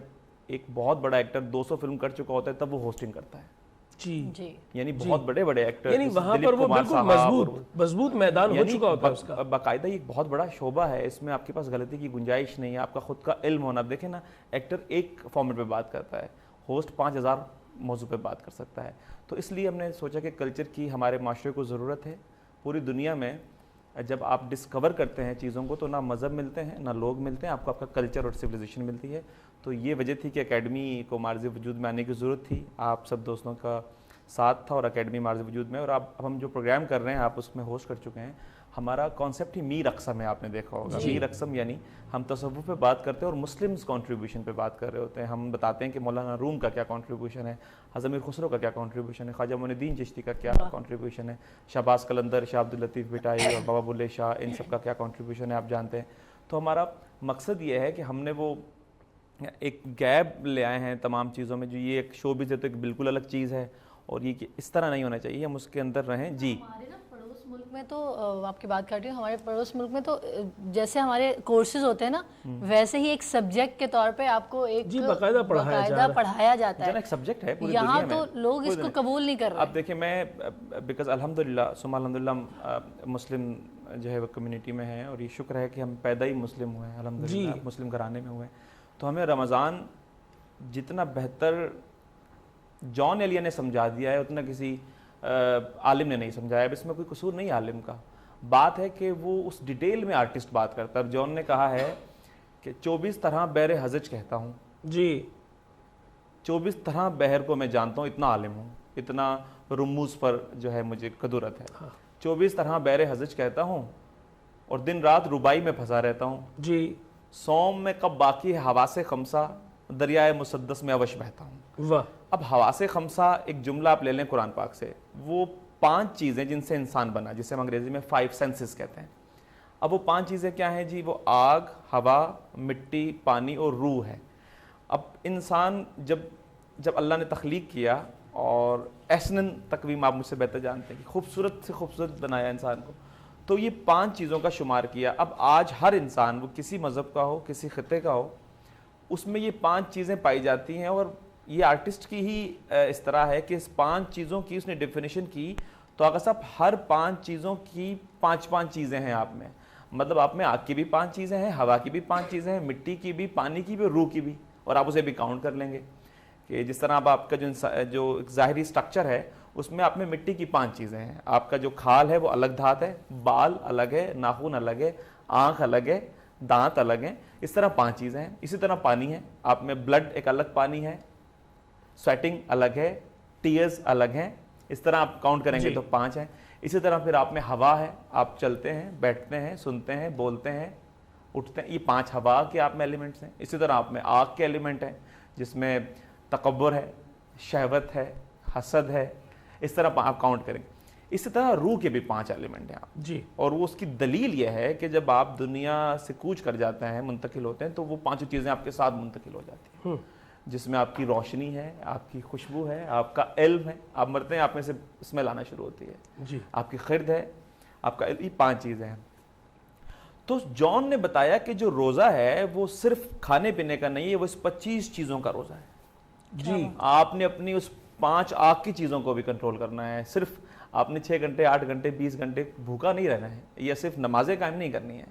ایک بہت بڑا ایکٹر 200 فلم کر چکا ہوتا ہے تب وہ ہوسٹنگ کرتا ہے. جی, یعنی بہت بڑے بڑے ایکٹر, یعنی وہاں پر وہ بالکل مضبوط میدان ہو چکا ہوتا ہے اس کا, باقاعدہ ایک بہت بڑا شعبہ ہے, اس میں آپ کے پاس غلطی کی گنجائش نہیں ہے, آپ کا خود کا علم ہونا. اب دیکھیں نا, ایکٹر ایک فارمیٹ پہ بات کرتا ہے, ہوسٹ 5000 موضوع پہ بات کر سکتا ہے. تو اس لیے ہم نے سوچا کہ کلچر کی ہمارے معاشرے کو ضرورت ہے. پوری دنیا میں جب آپ ڈسکور کرتے ہیں چیزوں کو, تو نہ مذہب ملتے ہیں, نہ لوگ ملتے ہیں, آپ کو آپ کا کلچر اور سویلائزیشن ملتی ہے. تو یہ وجہ تھی کہ اکیڈمی کو معرض وجود میں آنے کی ضرورت تھی. آپ سب دوستوں کا ساتھ تھا اور اکیڈمی معرض وجود میں, اور اب ہم جو پروگرام کر رہے ہیں آپ اس میں ہوسٹ کر چکے ہیں. ہمارا کانسیپٹ ہی میر اقسم ہے, آپ نے دیکھا ہوگا. میر اقسم یعنی ہم تصوف پہ بات کرتے ہیں اور مسلمز کنٹریبیوشن پہ بات کر رہے ہوتے ہیں. ہم بتاتے ہیں کہ مولانا روم کا کیا کنٹریبیوشن ہے, حضرت امیر خسرو کا کیا کنٹریبیوشن ہے, خواجہ معین الدین چشتی کا کیا کنٹریبیوشن ہے, شہباز قلندر, شاہ عبد اللطیف بھٹائی اور بابا بلے شاہ, ان سب کا کیا کنٹریبیوشن ہے, آپ جانتے ہیں. تو ہمارا مقصد یہ ہے کہ ہم نے وہ ایک گیپ لے آئے ہیں تمام چیزوں میں. جو یہ ایک شوبز ہے تو ایک بالکل الگ چیز ہے, اور یہ کہ اس طرح نہیں ہونا چاہیے, ہم اس کے اندر رہیں. جی, ہمارے نا پڑوس ملک میں تو آپ کی بات کر رہی ہوں, ہمارے پڑوس ملک میں تو جیسے ہمارے کورسز ہوتے ہیں نا, ویسے ہی ایک سبجیکٹ کے طور پہ آپ کو ایک باقاعدہ پڑھایا جاتا ہے. ایک سبجیکٹ ہے پوری یہاں دنیا میں, تو لوگ اس کو قبول نہیں کر رہے. اب دیکھیں, میں بیکاز الحمدللہ ثم الحمدللہ مسلم جو ہے وہ کمیونٹی میں ہیں, اور یہ شکر ہے کہ ہم پیدا ہی مسلم ہوئے ہیں, الحمدللہ مسلم گھرانے میں ہوئے ہیں. تو ہمیں رمضان جتنا بہتر جان ایلیا نے سمجھا دیا ہے اتنا کسی عالم نے نہیں سمجھایا. اب اس میں کوئی قصور نہیں عالم کا, بات ہے کہ وہ اس ڈیٹیل میں آرٹسٹ بات کرتا ہے. اب جون نے کہا ہے کہ 24 طرح بحر حزج کہتا ہوں جی 24 طرح بحر کو میں جانتا ہوں, اتنا عالم ہوں, اتنا رموز پر جو ہے مجھے قدرت ہے. 24 طرح بحر حزج کہتا ہوں اور دن رات ربائی میں پھنسا رہتا ہوں. جی سوم میں کب باقی ہے حواس خمسہ, دریائے مسدس میں اوش بہتا ہوں. واہ. اب حواس خمسہ ایک جملہ آپ لے لیں قرآن پاک سے, وہ 5 چیزیں جن سے انسان بنا, جسے ہم انگریزی میں 5 سینسز کہتے ہیں. اب وہ 5 چیزیں کیا ہیں جی؟ وہ آگ, ہوا, مٹی, پانی اور روح ہے. اب انسان جب اللہ نے تخلیق کیا, اور احسناً تقویم آپ مجھ سے بہتر جانتے ہیں کہ خوبصورت سے خوبصورت بنایا انسان کو, تو یہ 5 چیزوں کا شمار کیا. اب آج ہر انسان, وہ کسی مذہب کا ہو, کسی خطے کا ہو, اس میں یہ 5 چیزیں پائی جاتی ہیں. اور یہ آرٹسٹ کی ہی اس طرح ہے کہ اس 5 چیزوں کی اس نے ڈیفینیشن کی, تو آقا صاحب ہر 5 چیزوں کی 5 چیزیں ہیں آپ میں. مطلب آپ میں آگ کی بھی 5 چیزیں ہیں, ہوا کی بھی 5 چیزیں ہیں, مٹی کی بھی, پانی کی بھی, روح کی بھی, اور آپ اسے بھی کاؤنٹ کر لیں گے کہ جس طرح اب آپ کا جو ظاہری سٹرکچر ہے اس میں آپ میں مٹی کی 5 چیزیں ہیں. آپ کا جو کھال ہے وہ الگ دھات ہے, بال الگ ہے, ناخن الگ ہے, آنکھ الگ ہے, دانت الگ ہیں. اس طرح 5 چیزیں ہیں. اسی طرح پانی ہے, آپ میں بلڈ ایک الگ پانی ہے, سویٹنگ الگ ہے, ٹیئرز الگ ہیں. اس طرح آپ کاؤنٹ کریں گے تو 5 ہیں. اسی طرح پھر آپ میں ہوا ہے, آپ چلتے ہیں, بیٹھتے ہیں, سنتے ہیں, بولتے ہیں, اٹھتے ہیں. یہ 5 ہوا کے آپ میں ایلیمنٹس ہیں. اسی طرح آپ میں آگ کے ایلیمنٹ ہیں جس میں تکبر ہے, شہوت ہے, حسد ہے. اس طرح آپ کاؤنٹ کریں. اسی طرح روح کے بھی 5 ایلیمنٹ ہیں آپ جی. اور وہ اس کی دلیل یہ ہے کہ جب آپ دنیا سے کوچ کر جاتے ہیں, منتقل ہوتے ہیں, تو وہ 5 چیزیں آپ کے ساتھ منتقل ہو جاتی ہیں, جس میں آپ کی روشنی ہے, آپ کی خوشبو ہے, آپ کا علم ہے. آپ مرتے ہیں, آپ میں سے اسمیل آنا شروع ہوتی ہے, جی. آپ کی خرد ہے, آپ کا علم. یہ 5 چیزیں ہیں. تو جون نے بتایا کہ جو روزہ ہے وہ صرف کھانے پینے کا نہیں ہے, وہ اس 25 چیزوں کا روزہ ہے. جی. آپ نے اپنی اس 5 آگ کی چیزوں کو بھی کنٹرول کرنا ہے. صرف آپ نے 6 گھنٹے 8 گھنٹے 20 گھنٹے بھوکا نہیں رہنا ہے, یا صرف نمازیں قائم نہیں کرنی ہے.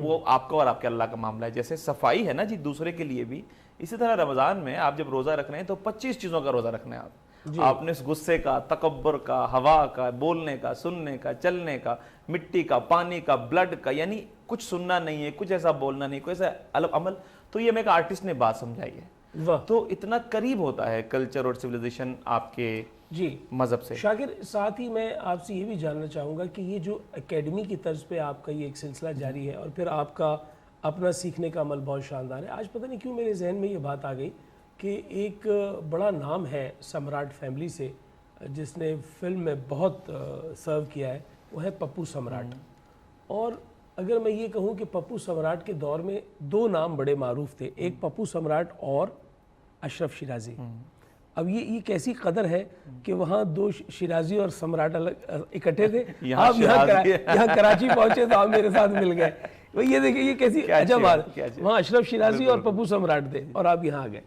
وہ آپ کا اور آپ کے اللہ کا معاملہ ہے. جیسے صفائی ہے نا جی دوسرے کے لیے بھی, اسی طرح رمضان میں آپ جب روزہ رکھ رہے ہیں تو 25 چیزوں کا روزہ رکھنا ہے. آپ نے اس غصے کا, تکبر کا, ہوا کا, بولنے کا, سننے کا, چلنے کا, مٹی کا, پانی کا, بلڈ کا, یعنی کچھ سننا نہیں ہے, کچھ ایسا بولنا نہیں, کوئی ایسا عمل. تو یہ ہمیں ایک آرٹسٹ نے بات سمجھائی ہے. تو اتنا قریب ہوتا ہے کلچر اور سویلائزیشن آپ کے جی مذہب سے. شاکر, ساتھ ہی میں آپ سے یہ بھی جاننا چاہوں گا کہ یہ جو اکیڈمی کی طرز پہ آپ کا یہ ایک سلسلہ جاری ہے, اور پھر آپ کا اپنا سیکھنے کا عمل بہت شاندار ہے. آج پتہ نہیں کیوں میرے ذہن میں یہ بات آ گئی کہ ایک بڑا نام ہے سمراٹ فیملی سے, جس نے فلم میں بہت سرو کیا ہے, وہ ہے پپو سمراٹ. اور اگر میں یہ کہوں کہ پپو سمراٹ کے دور میں 2 نام بڑے معروف تھے, ایک پپو سمراٹ اور اشرف شیرازی. اب یہ کیسی قدر ہے کہ وہاں 2 شیرازی اور سمراٹ الگ اکٹھے تھے. آپ یہاں کراچی پہنچے تو آپ میرے ساتھ مل گئے. یہ دیکھیں یہ کیسی عجب بات, وہاں اشرف شیرازی اور پپو سمراٹ تھے اور آپ یہاں آ گئے.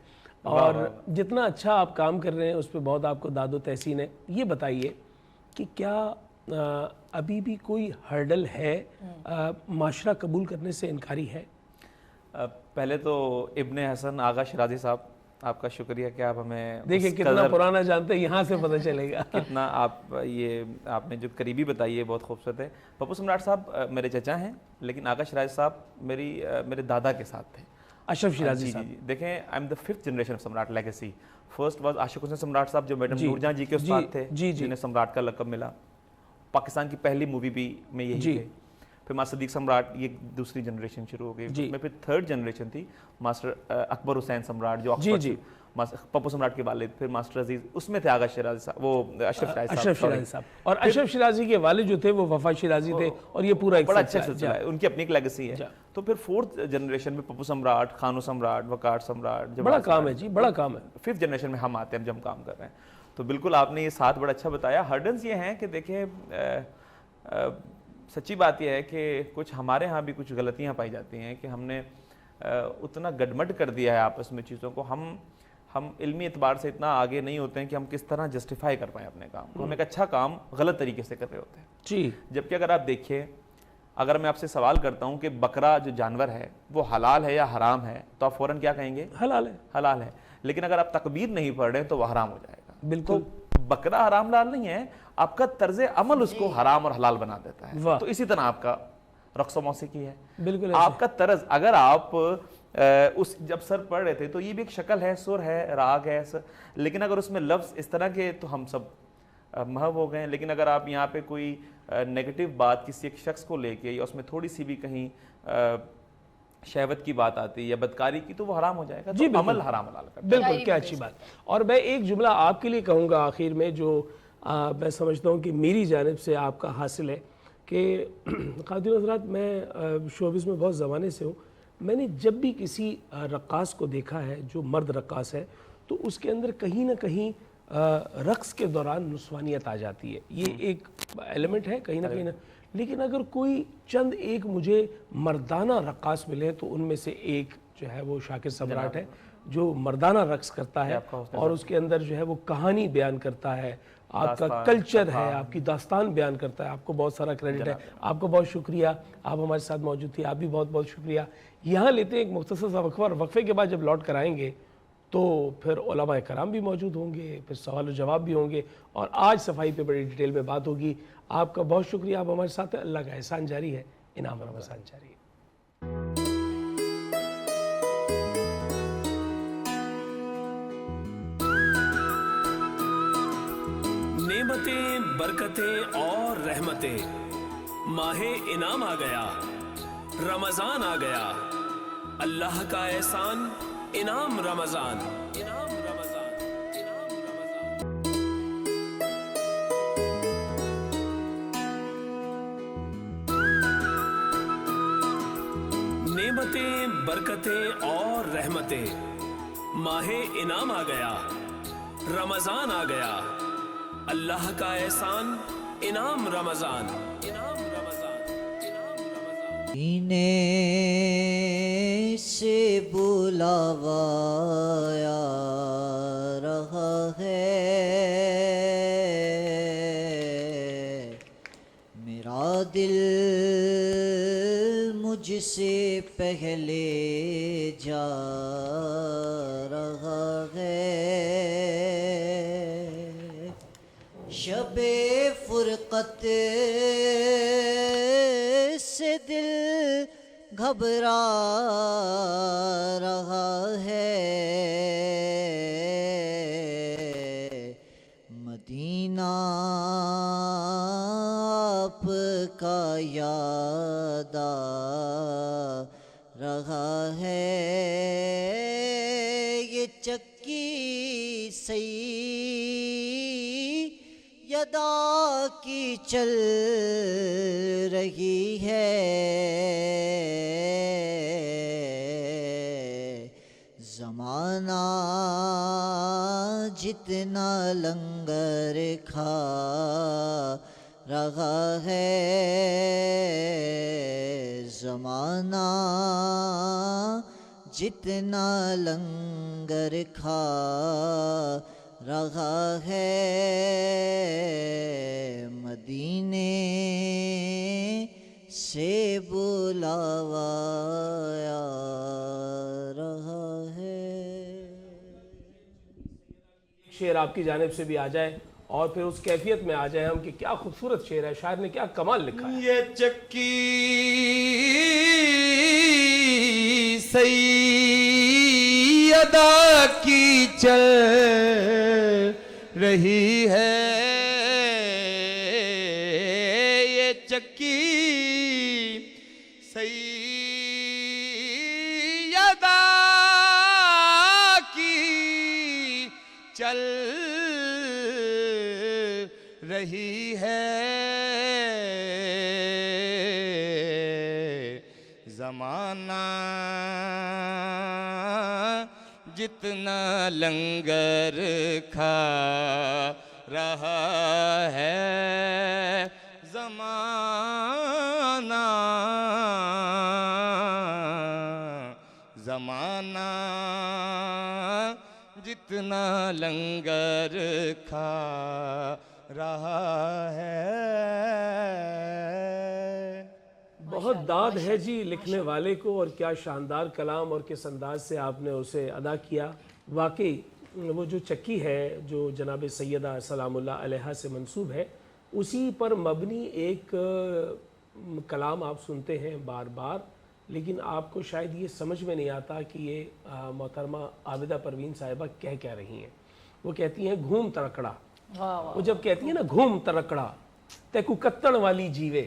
اور جتنا اچھا آپ کام کر رہے ہیں اس پہ بہت آپ کو داد و تحسین ہے. یہ بتائیے کہ کیا ابھی بھی کوئی ہرڈل ہے, معاشرہ قبول کرنے سے انکاری ہے؟ پہلے تو ابن حسن آغا شیرازی صاحب, آپ کا شکریہ کہ آپ ہمیں دیکھیں کتنا پرانا جانتے ہیں, یہاں سے پتہ چلے گا کتنا آپ نے جو قریبی بتائی ہے بہت خوبصورت ہے. پپو سمراٹ صاحب میرے چچا ہیں, لیکن آغا شیرازی صاحب میرے دادا کے ساتھ تھے. اشرف شیرازی صاحب, دیکھیں I am the 5th generation of Samrat legacy. First was عاشق حسین سمراٹ صاحب جو میڈم نور جہاں جی کے استاد تھے, جنہیں سمراٹ کا لقب ملا. پاکستان کی پہلی مووی بھی میں یہی تھے. پھر ماسٹر صدیق سمراٹ, یہ دوسری جنریشن شروع ہو گئی. میں پھر 3rd جنریشن تھی ماسٹر اکبر حسین سمراٹ جو پپو سمراٹ کے والد, پھر ماسٹر عزیز, اس میں تھے آغا شیرازی صاحب, وہ اشرف شیرازی صاحب. اور اشرف شیرازی کے والد جو تھے وہ وفا شیرازی تھے, اور یہ پورا ایک بڑا اچھا سلسلہ ہے, ان کی اپنی ایک لیگیسی ہے. تو پھر 4th جنریشن میں پپو سمراٹ, خانو سمراٹ, وقار سمراٹ, بڑا کام ہے جی, بڑا کام ہے. 5th جنریشن میں ہم آتے ہیں جب ہم کام کر رہے ہیں. تو بالکل آپ نے یہ ساتھ بڑا اچھا بتایا. ہرڈلز یہ ہیں کہ دیکھیں سچی بات یہ ہے کہ کچھ ہمارے ہاں بھی کچھ غلطیاں پائی جاتی ہیں کہ ہم نے اتنا گڈمڈ کر دیا ہے آپس میں چیزوں کو. ہم علمی اعتبار سے اتنا آگے نہیں ہوتے ہیں کہ ہم کس طرح جسٹیفائی کر پائیں اپنے کام کو. ہم ایک اچھا کام غلط طریقے سے کر رہے ہوتے ہیں جی. جبکہ اگر آپ دیکھیں, اگر میں آپ سے سوال کرتا ہوں کہ بکرا جو جانور ہے وہ حلال ہے یا حرام ہے, تو آپ فوراً کیا کہیں گے؟ حلال ہے. حلال ہے. لیکن اگر آپ تکبیر نہیں پڑھ رہے تو وہ حرام ہو جائے گا. بالکل. بکرا حرام لال نہیں ہے، آپ کا طرز عمل اس کو حرام اور حلال بنا دیتا ہے. تو اسی طرح آپ کا رقص و موسیقی ہے. بالکل آپ کا طرز، اگر آپ اس جب سر پڑھ رہے تھے تو یہ بھی ایک شکل ہے، سر ہے، راگ ہے، لیکن اگر اس میں لفظ اس طرح کے تو ہم سب محو ہو گئے. لیکن اگر آپ یہاں پہ کوئی نیگیٹو بات کسی ایک شخص کو لے کے یا اس میں تھوڑی سی بھی کہیں شہوت کی بات آتی یا بدکاری کی تو وہ حرام ہو جائے گا. تو عمل حرام حلال کرتا ہے. بالکل، کیا اچھی بات. اور میں ایک جملہ آپ کے لیے کہوں گا آخر میں، جو میں سمجھتا ہوں کہ میری جانب سے آپ کا حاصل ہے کہ خواتین حضرات، میں شوبز میں بہت زمانے سے ہوں. میں نے جب بھی کسی رقاص کو دیکھا ہے جو مرد رقاص ہے تو اس کے اندر کہیں نہ کہیں رقص کے دوران نسوانیت آ جاتی ہے. یہ ایک ایلیمنٹ ہے کہیں نہ کہیں. لیکن اگر کوئی چند ایک مجھے مردانہ رقاص ملے تو ان میں سے ایک جو ہے وہ شاکر سمراٹ ہے، جو مردانہ رقص کرتا ہے اور اس کے اندر جو ہے وہ کہانی بیان کرتا ہے، آپ کا کلچر ہے، آپ کی داستان بیان کرتا ہے. آپ کو بہت سارا کریڈٹ ہے. آپ کو بہت شکریہ، آپ ہمارے ساتھ موجود تھی. آپ بھی بہت بہت شکریہ. یہاں لیتے ہیں ایک مختصر سا وقفہ، اور وقفے کے بعد جب لوٹ کر آئیں گے تو پھر علماء کرام بھی موجود ہوں گے، پھر سوال و جواب بھی ہوں گے، اور آج صفائی پہ بڑی ڈیٹیل میں بات ہوگی. آپ کا بہت شکریہ، آپ ہمارے ساتھ ہیں. اللہ کا احسان جاری ہے، انعام رمضان جاری ہے. نعمتیں، برکتیں اور رحمتیں، ماہ انعام آ گیا، رمضان آ گیا، اللہ کا احسان، انعام رمضان، انعام رمضان، انعام رمضان. نعمتیں، برکتیں اور رحمتیں، ماہ انعام آ گیا، رمضان آ گیا، اللہ کا احسان، انعام رمضان، انعام رمضان، انعام رمضان. سینے سے بلاوا آ رہا ہے، میرا دل مجھ سے پہلے جا رہا ہے. شب فرقت سے دل گھبرا رہا ہے، مدینہ آپ کا یاد آ رہا ہے. یہ چکی سیدہ کی چل رہی ہے، زمانہ جتنا لنگر کھا رہا ہے، زمانہ جتنا لنگر کھا رہا ہے، مدینے سے بلاوا آ رہا ہے. شعر آپ کی جانب سے بھی آ جائے اور پھر اس کیفیت میں آ جائے ہم کہ کیا خوبصورت شعر ہے، شاعر نے کیا کمال لکھا ہے. یہ چکی سیدہ کی چل رہی ہے، یہ چکی سیدہ کی چل رہی ہے، زمانہ جتنا لنگر کھا رہا ہے، زمانہ زمانہ جتنا لنگر کھا رہا ہے. بہت داد ہے جی لکھنے والے کو، اور کیا شاندار کلام اور کس انداز سے آپ نے اسے ادا کیا. واقعی وہ جو چکی ہے جو جناب سیدہ سلام اللہ علیہا سے منسوب ہے اسی پر مبنی ایک کلام آپ سنتے ہیں بار بار، لیکن آپ کو شاید یہ سمجھ میں نہیں آتا کہ یہ محترمہ عابدہ پروین صاحبہ کہہ کیا رہی ہیں۔ وہ کہتی ہیں گھوم ترکڑا، وہ جب کہتی ہیں نا گھوم ترکڑا تیکو کتن والی جیوے،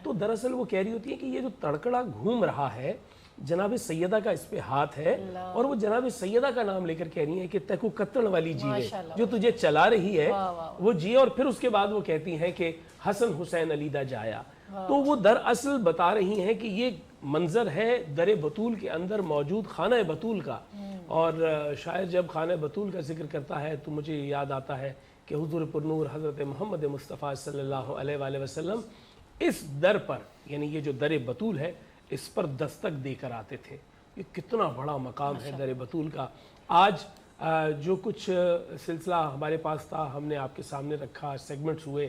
تو دراصل وہ کہہ رہی ہوتی ہے کہ یہ جو تڑکڑا گھوم رہا ہے جناب سیدہ کا اس پہ ہاتھ ہے، اور وہ جناب سیدہ کا نام لے کر کہہ رہی ہیں کہ تیکو کتن والی جیوے، جو تجھے چلا رہی ہے وہ جیے۔ اور پھر اس کے بعد وہ کہتی ہیں کہ حسن حسین علی دا جایا، تو وہ دراصل بتا رہی ہیں کہ یہ منظر ہے در بطول کے اندر موجود خانہ بطول کا، اور شاعر جب خانہ بطول کا ذکر کرتا ہے تو مجھے یاد آتا ہے کہ حضور پرنور حضرت محمد مصطفیٰ صلی اللہ علیہ وآلہ وسلم اس در پر، یعنی یہ جو در بطول ہے اس پر دستک دے کر آتے تھے۔ یہ کتنا بڑا مقام ہے در بطول کا۔ آج جو کچھ سلسلہ ہمارے پاس تھا ہم نے آپ کے سامنے رکھا، سیگمنٹس ہوئے،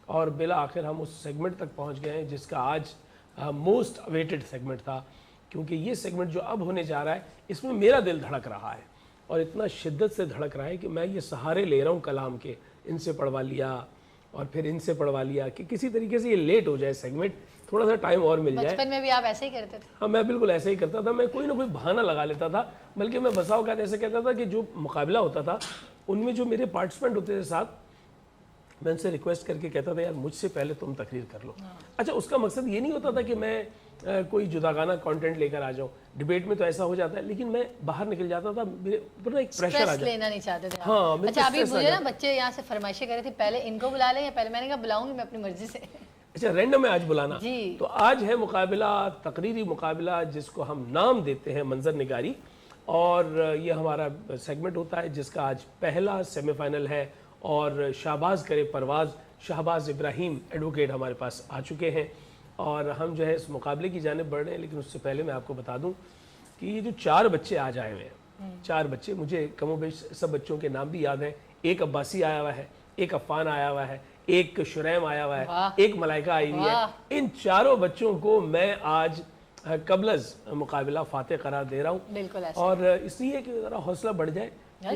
اور بلا آخر ہم اس سیگمنٹ تک پہنچ گئے ہیں جس کا آج موسٹ اویٹڈ سیگمنٹ تھا، کیونکہ یہ سیگمنٹ جو اب ہونے جا رہا ہے اس میں میرا دل دھڑک رہا ہے، اور اتنا شدت سے دھڑک رہا ہے کہ میں یہ سہارے لے رہا ہوں کلام کے، ان سے پڑھوا لیا اور پھر ان سے پڑھوا لیا کہ کسی طریقے سے یہ لیٹ ہو جائے سیگمنٹ، تھوڑا سا ٹائم اور مل جائے۔ بچپن میں بھی آپ ایسے ہی کرتے تھے؟ ہاں، میں بالکل ایسے ہی کرتا تھا، میں کوئی نہ کوئی بہانہ لگا لیتا تھا، بلکہ میں بسا اوقات ایسے کہتا تھا کہ جو مقابلہ ہوتا تھا ان میں جو میرے پارٹیسپینٹ ہوتے تھے ساتھ، میں ان سے ریکویسٹ کر کے کہتا تھا یار مجھ سے پہلے تم تقریر کر لو۔ اچھا، اس کا مقصد یہ نہیں ہوتا تھا کہ میں کوئی جداگانہ کانٹینٹ لے کر آ جاؤں، ڈیبیٹ میں تو ایسا ہو جاتا ہے، لیکن میں باہر نکل جاتا تھا، میرے اوپر نا ایک پریشر آ جاتا، لینا نہیں چاہتے تھے۔ ہاں، اچھا، ابھی مجھے نا بچے یہاں سے فرمائشیں کر رہے تھے پہلے ان کو بلا لیں یا پہلے، میں نے کہا بلاؤں گی میں اپنی مرضی سے۔ اچھا، رینڈم ہے آج بلانا؟ جی۔ تو آج ہے مقابلہ، تقریری مقابلہ جس کو ہم نام دیتے ہیں منظر نگاری، اور یہ ہمارا سیگمنٹ ہوتا ہے جس کا آج پہلا سیمی فائنل ہے، اور شہباز کرے پرواز شہباز ابراہیم ایڈوکیٹ ہمارے پاس آ چکے ہیں، اور ہم جو ہے اس مقابلے کی جانب بڑھ رہے ہیں۔ لیکن اس سے پہلے میں آپ کو بتا دوں کہ یہ جو 4 بچے آج آئے ہوئے ہیں، 4 بچے، مجھے کم و بیش سب بچوں کے نام بھی یاد ہیں۔ ایک عباسی آیا ہوا ہے، ایک عفان آیا ہوا ہے، ایک شریم آیا ہوا ہے، ایک ملائکہ آئی ہوئی ہے۔ ان 4 بچوں کو میں آج قبل از مقابلہ فاتح قرار دے رہا ہوں، بالکل ایسا، اور اس لیے کہ ذرا حوصلہ بڑھ جائے،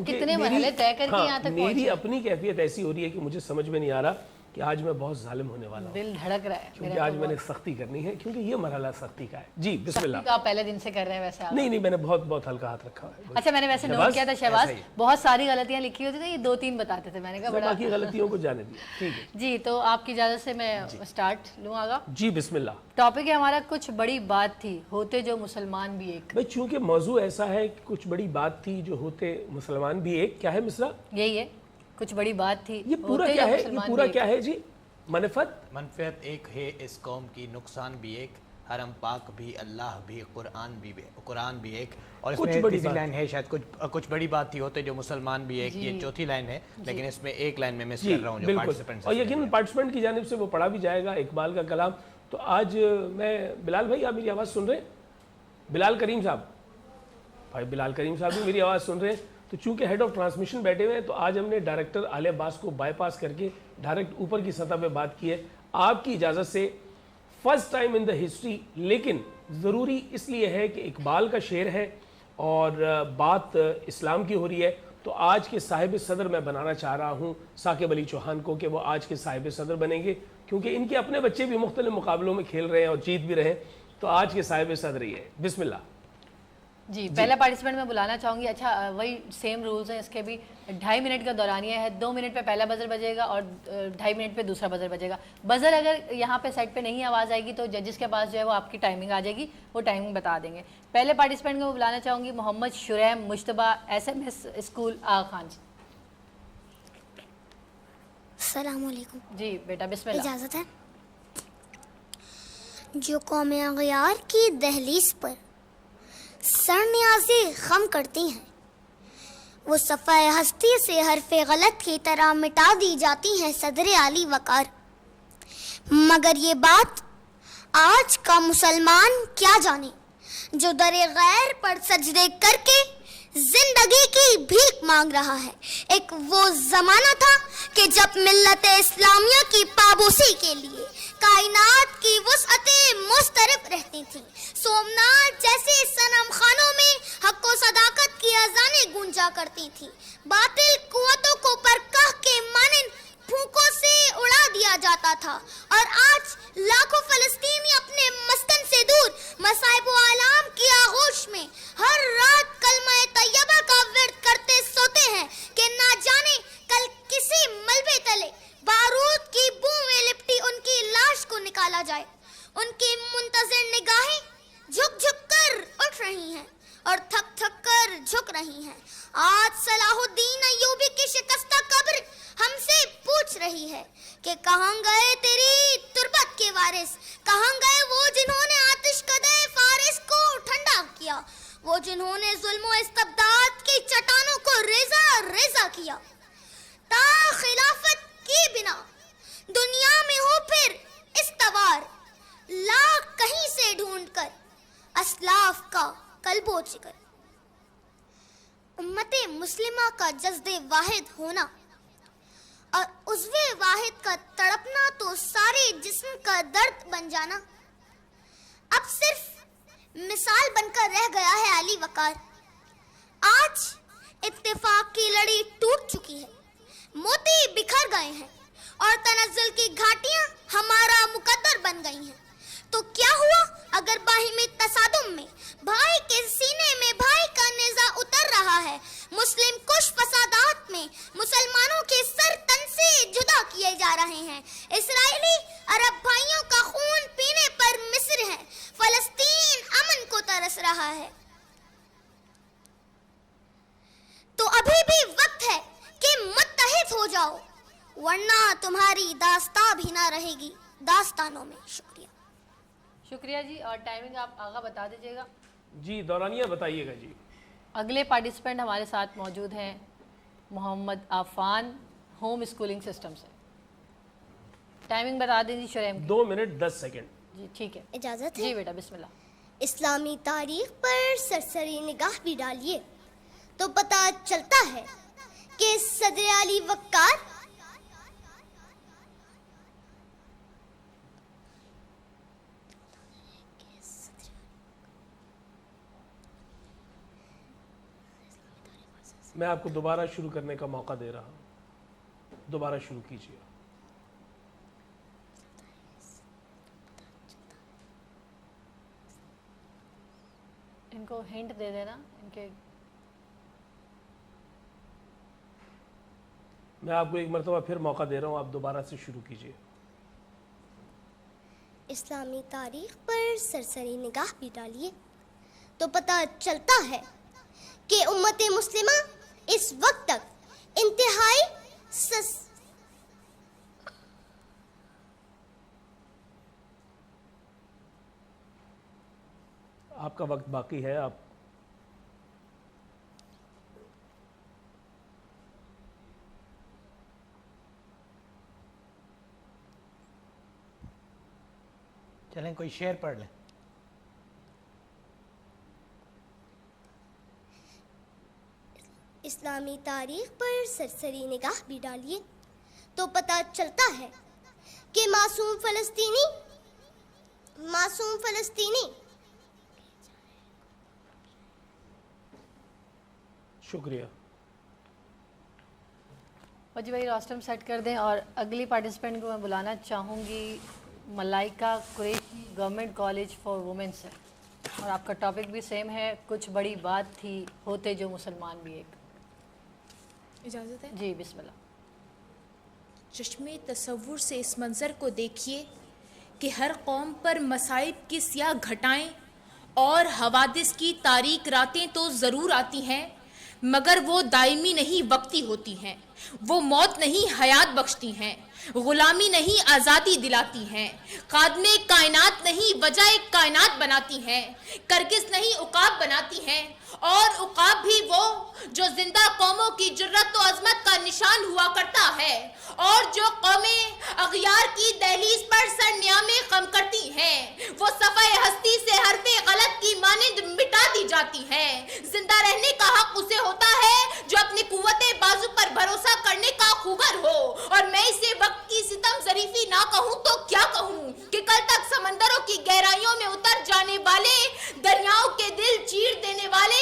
کتنے مرحلے طے کر کے یہاں تک پہنچے۔ میری اپنی کیفیت ایسی ہو رہی ہے کہ مجھے سمجھ میں نہیں آ رہا کہ آج میں بہت ظالم ہونے والا ہوں، دل دھڑک رہا ہے کیونکہ آج میں نے سختی کرنی ہے، کیونکہ یہ مرحلہ سختی کا ہے۔ جی بسم اللہ۔ آپ پہلے دن سے کر رہے ہیں ویسے آپ؟ نہیں، میں نے بہت ہلکا ہاتھ رکھا ہے۔ اچھا، میں نے ویسے نوٹ کیا تھا شہباز بہت ساری غلطیاں لکھی ہوتی تھیں، یہ 2-3 بتاتے تھے، میں نے کہا بڑا، باقی غلطیوں کو جانے دیا، ٹھیک ہے جی۔ تو آپ کی اجازت سے میں سٹارٹ لوں آگا؟ جی بسم اللہ۔ ٹاپک ہے ہمارا کچھ بڑی بات تھی ہوتے جو مسلمان بھی ایک۔ بھائی چونکہ موضوع ایسا ہے کہ کچھ بڑی بات تھی جو ہوتے مسلمان بھی ایک، کیا ہے مصرع؟ یہی ہے، کچھ بڑی بات تھی، یہ پورا کیا ہے؟ یہ پورا کیا ہے جی؟ منفعت ایک ہے اس قوم کی، نقصان بھی ایک، حرم پاک بھی، اللہ بھی، قرآن بھی ایک، اور اس میں تیسری لائن ہے شاید کچھ بڑی بات تھی ہوتے جو مسلمان بھی ایک، یہ چوتھی لائن ہے، لیکن اس میں ایک لائن میں مس کر رہا ہوں جو پارٹیسپینٹس، اور یقیناً پارٹیسپینٹ کی جانب سے وہ پڑھا بھی جائے گا اقبال کا کلام۔ تو آج میں بلال بھائی، آپ میری آواز سن رہے ہیں؟ بلال کریم صاحب، بھائی بلال کریم صاحب بھی میری آواز سن رہے ہیں؟ تو چونکہ ہیڈ آف ٹرانسمیشن بیٹھے ہوئے ہیں تو آج ہم نے ڈائریکٹر عالیہ عباس کو بائی پاس کر کے ڈائریکٹ اوپر کی سطح پہ بات کی ہے، آپ کی اجازت سے first time in the history, لیکن ضروری اس لیے ہے کہ اقبال کا شعر ہے اور بات اسلام کی ہو رہی ہے، تو آج کے صاحب صدر میں بنانا چاہ رہا ہوں ثاقب علی چوہان کو کہ وہ آج کے صاحب صدر بنیں گے، کیونکہ ان کے اپنے بچے بھی مختلف مقابلوں میں کھیل رہے ہیں اور جیت بھی رہے، تو آج کے صاحب صدر ہی ہے۔ بسم اللہ۔ جی، پہلا پارٹیسپینٹ میں بلانا چاہوں گی۔ اچھا، وہی سیم رولز ہیں اس کے بھی، 2.5 منٹ کا دورانیہ ہے، 2 منٹ پہ پہلا بزر بجے گا اور 2.5 منٹ پہ دوسرا بزر بجے گا۔ بزر اگر یہاں پہ سائٹ پہ نہیں آواز آئے گی تو ججز کے پاس جو ہے وہ آپ کی ٹائمنگ آ جائے گی، وہ ٹائمنگ بتا دیں گے۔ پہلے پارٹیسپینٹ کو میں بلانا چاہوں گی محمد شریم مشتبہ، SMS اسکول آغا خان جی۔ السلام علیکم۔ جی بیٹا بسم اللہ۔ اجازت ہے؟ جو قوم اغیار کی دہلیز پر سر نیازی خم کرتی ہیں، وہ صفحہ ہستی سے حرف غلط کی طرح مٹا دی جاتی ہیں صدر عالی وقار۔ مگر یہ بات آج کا مسلمان کیا جانے جو در غیر پر سجدے کر کے زندگی کی بھیک مانگ رہا ہے۔ ایک وہ زمانہ تھا کہ جب ملت اسلامیہ کی پابوسی کے لیے کائنات کی وسعتیں مسترب رہتی تھیں، سومناتھ جیسے صنم خانوں میں حق و صداقت کی اذانیں گونجا کرتی تھیں۔ بات تھا اور آج لاکھوں فلسطینی اپنے مسکن سے دور مصائب و آلام کی آغوش میں ہر رات کلمہ طیبہ کا ورد کرتے سوتے ہیں کہ نہ جانے کل کسی ملبے تلے بارود کی بو میں لپٹی ان کی لاش کو نکالا جائے. ان کی منتظر نگاہیں جھک جھک کر اٹھ رہی ہیں اور تھک تھک کر جھک رہی ہیں. آج صلاح الدین ایوبی کی شکستہ قبر ہم سے پوچھ رہی ہے کہ کہاں گئے تیری تربت کے وارث, کہاں گئے وہ جنہوں نے آتش کدے فارس کو ٹھنڈا کیا, وہ جنہوں نے ظلم و استبداد کی چٹانوں کو ریزہ ریزہ کیا. تا خلافت کی بنا دنیا میں ہو پھر استوار, لا کہیں سے ڈھونڈ کر اسلاف کا قلب و جگر. امت مسلمہ کا جسد واحد ہونا اور عضو واحد کا تڑپنا تو سارے جسم کا درد بن جانا اب صرف مثال بن کر رہ گیا ہے. علی وقار, آج اتفاق کی لڑی ٹوٹ چکی ہے, موتی بکھر گئے ہیں اور تنزل کی گھاٹیاں ہمارا مقدر بن گئی ہیں. تو کیا ہوا اگر باہمی تصادم میں بھائی کے سینے میں بھائی کا نیزہ اتر رہا ہے, مسلم کش فسادات میں مسلمانوں کے سر تن سے جدا کیے جا رہے ہیں, اسرائیلی عرب بھائیوں کا خون پینے پر مصر ہے, فلسطین امن کو ترس رہا ہے. تو ابھی بھی وقت ہے کہ متحد ہو جاؤ, ورنہ تمہاری داستاں بھی نہ رہے گی داستانوں میں. شکریہ. شکریہ جی. اور ٹائمنگ آپ آغا بتا دیجیے گا. جی دورانیہ بتائیے گا. جی اگلے پارٹیسپینٹ ہمارے ساتھ موجود ہیں محمد عفان, ہوم اسکولنگ سسٹم سے. ٹائمنگ بتا دیں جی. شریم 2 منٹ 10 سیکنڈ. جی ٹھیک ہے, اجازت ہے؟ جی بیٹا بسم اللہ. اسلامی تاریخ پر سرسری نگاہ بھی ڈالیے تو پتہ چلتا ہے کہ صدر علی وقار میں آپ کو دوبارہ شروع کرنے کا موقع دے رہا ہوں, دوبارہ شروع کیجیے. ان کو ہنٹ دے دینا ان کے. میں آپ کو ایک مرتبہ پھر موقع دے رہا ہوں, آپ دوبارہ سے شروع کیجیے. اسلامی تاریخ پر سرسری نگاہ بھی ڈالیے تو پتہ چلتا ہے کہ امت مسلمہ اس وقت تک انتہائی آپ کا وقت باقی ہے. آپ چلیں کوئی شعر پڑھ لیں. اسلامی تاریخ پر سرسری نگاہ بھی ڈالیے تو پتہ چلتا ہے کہ معصوم فلسطینی شکریہ. وجی بھائی راسٹم سیٹ کر دیں. اور اگلی پارٹیسپینٹ کو میں بلانا چاہوں گی Malaika Qureshi, government college for women سے, اور آپ کا ٹاپک بھی سیم ہے, کچھ بڑی بات تھی ہوتے جو مسلمان بھی ایک. اجازت ہے؟ جی بسم اللہ. چشمے تصور سے اس منظر کو دیکھیے کہ ہر قوم پر مصائب کی سیاہ گھٹائیں اور حوادث کی تاریک راتیں تو ضرور آتی ہیں, مگر وہ دائمی نہیں وقتی ہوتی ہیں. وہ موت نہیں حیات بخشتی ہیں, غلامی نہیں آزادی دلاتی ہیں, خادم کائنات نہیں وجہ کائنات بناتی ہیں, کرکس نہیں عقاب بناتی ہیں, اور عقاب بھی وہ جو زندہ قوموں کی جرت و عظمت کا نشان ہوا کرتا ہے, اور جو قومیں اغیار کی دہلیز پر سر نیامے خم کرتی ہیں وہ صفحہ ہستی سے حرف غلط کی مانند مٹا دی جاتی ہیں. زندہ رہنے کا حق اسے ہوتا ہے جو اپنی قوت بازو پر بھروسہ کرنے کا خوگر ہو, اور میں اسے وقت کی ستم ظریفی نہ کہوں تو کیا کہوں کہ کل تک سمندروں کی گہرائیوں میں اتر جانے والے, دریاؤں کے دل چیر دینے والے,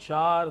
4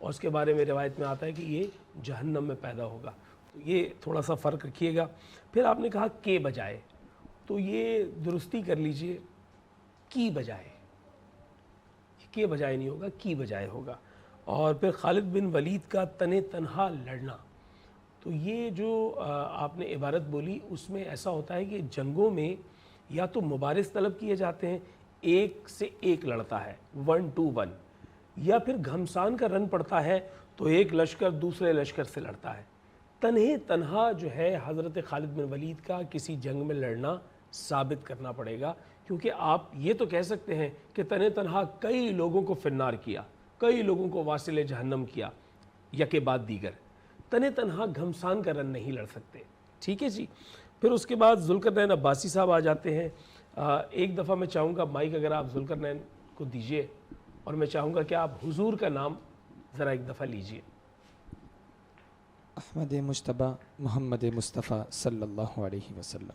اور اس کے بارے میں روایت میں آتا ہے کہ یہ جہنم میں پیدا ہوگا. تو یہ تھوڑا سا فرق رکھیے گا. پھر آپ نے کہا کے بجائے, تو یہ درستی کر لیجئے, کی بجائے, کے بجائے نہیں ہوگا, کی بجائے ہوگا. اور پھر خالد بن ولید کا تنے تنہا لڑنا, تو یہ جو آپ نے عبارت بولی اس میں ایسا ہوتا ہے کہ جنگوں میں یا تو مبارز طلب کیے جاتے ہیں, ایک سے ایک لڑتا ہے 1 to 1, یا پھر گھمسان کا رن پڑتا ہے تو ایک لشکر دوسرے لشکر سے لڑتا ہے. تنہے تنہا جو ہے حضرت خالد بن ولید کا کسی جنگ میں لڑنا ثابت کرنا پڑے گا, کیونکہ آپ یہ تو کہہ سکتے ہیں کہ تنہے تنہا کئی لوگوں کو فنار کیا, کئی لوگوں کو واصل جہنم کیا یکے بعد دیگر. تنہے تنہا گھمسان کا رن نہیں لڑ سکتے. ٹھیک ہے جی. پھر اس کے بعد ذوالقرنین عباسی صاحب آ جاتے ہیں. ایک دفعہ میں چاہوں گا مائک اگر آپ ذوالقرنین کو دیجئے, اور میں چاہوں گا کہ آپ حضور کا نام ذرا ایک دفعہ لیجئے. احمد مجتبی محمد مصطفیٰ صلی اللہ علیہ وسلم.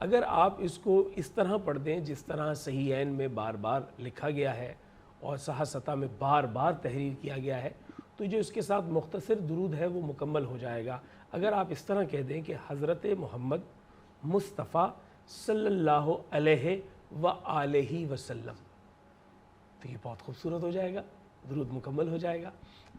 اگر آپ اس کو اس طرح پڑھ دیں جس طرح صحیحین میں بار بار لکھا گیا ہے اور صحاح میں بار بار تحریر کیا گیا ہے, تو جو اس کے ساتھ مختصر درود ہے وہ مکمل ہو جائے گا. اگر آپ اس طرح کہہ دیں کہ حضرت محمد مصطفیٰ صلی اللہ علیہ وآلہ وسلم, تو یہ بہت خوبصورت ہو جائے گا, درود مکمل ہو جائے گا.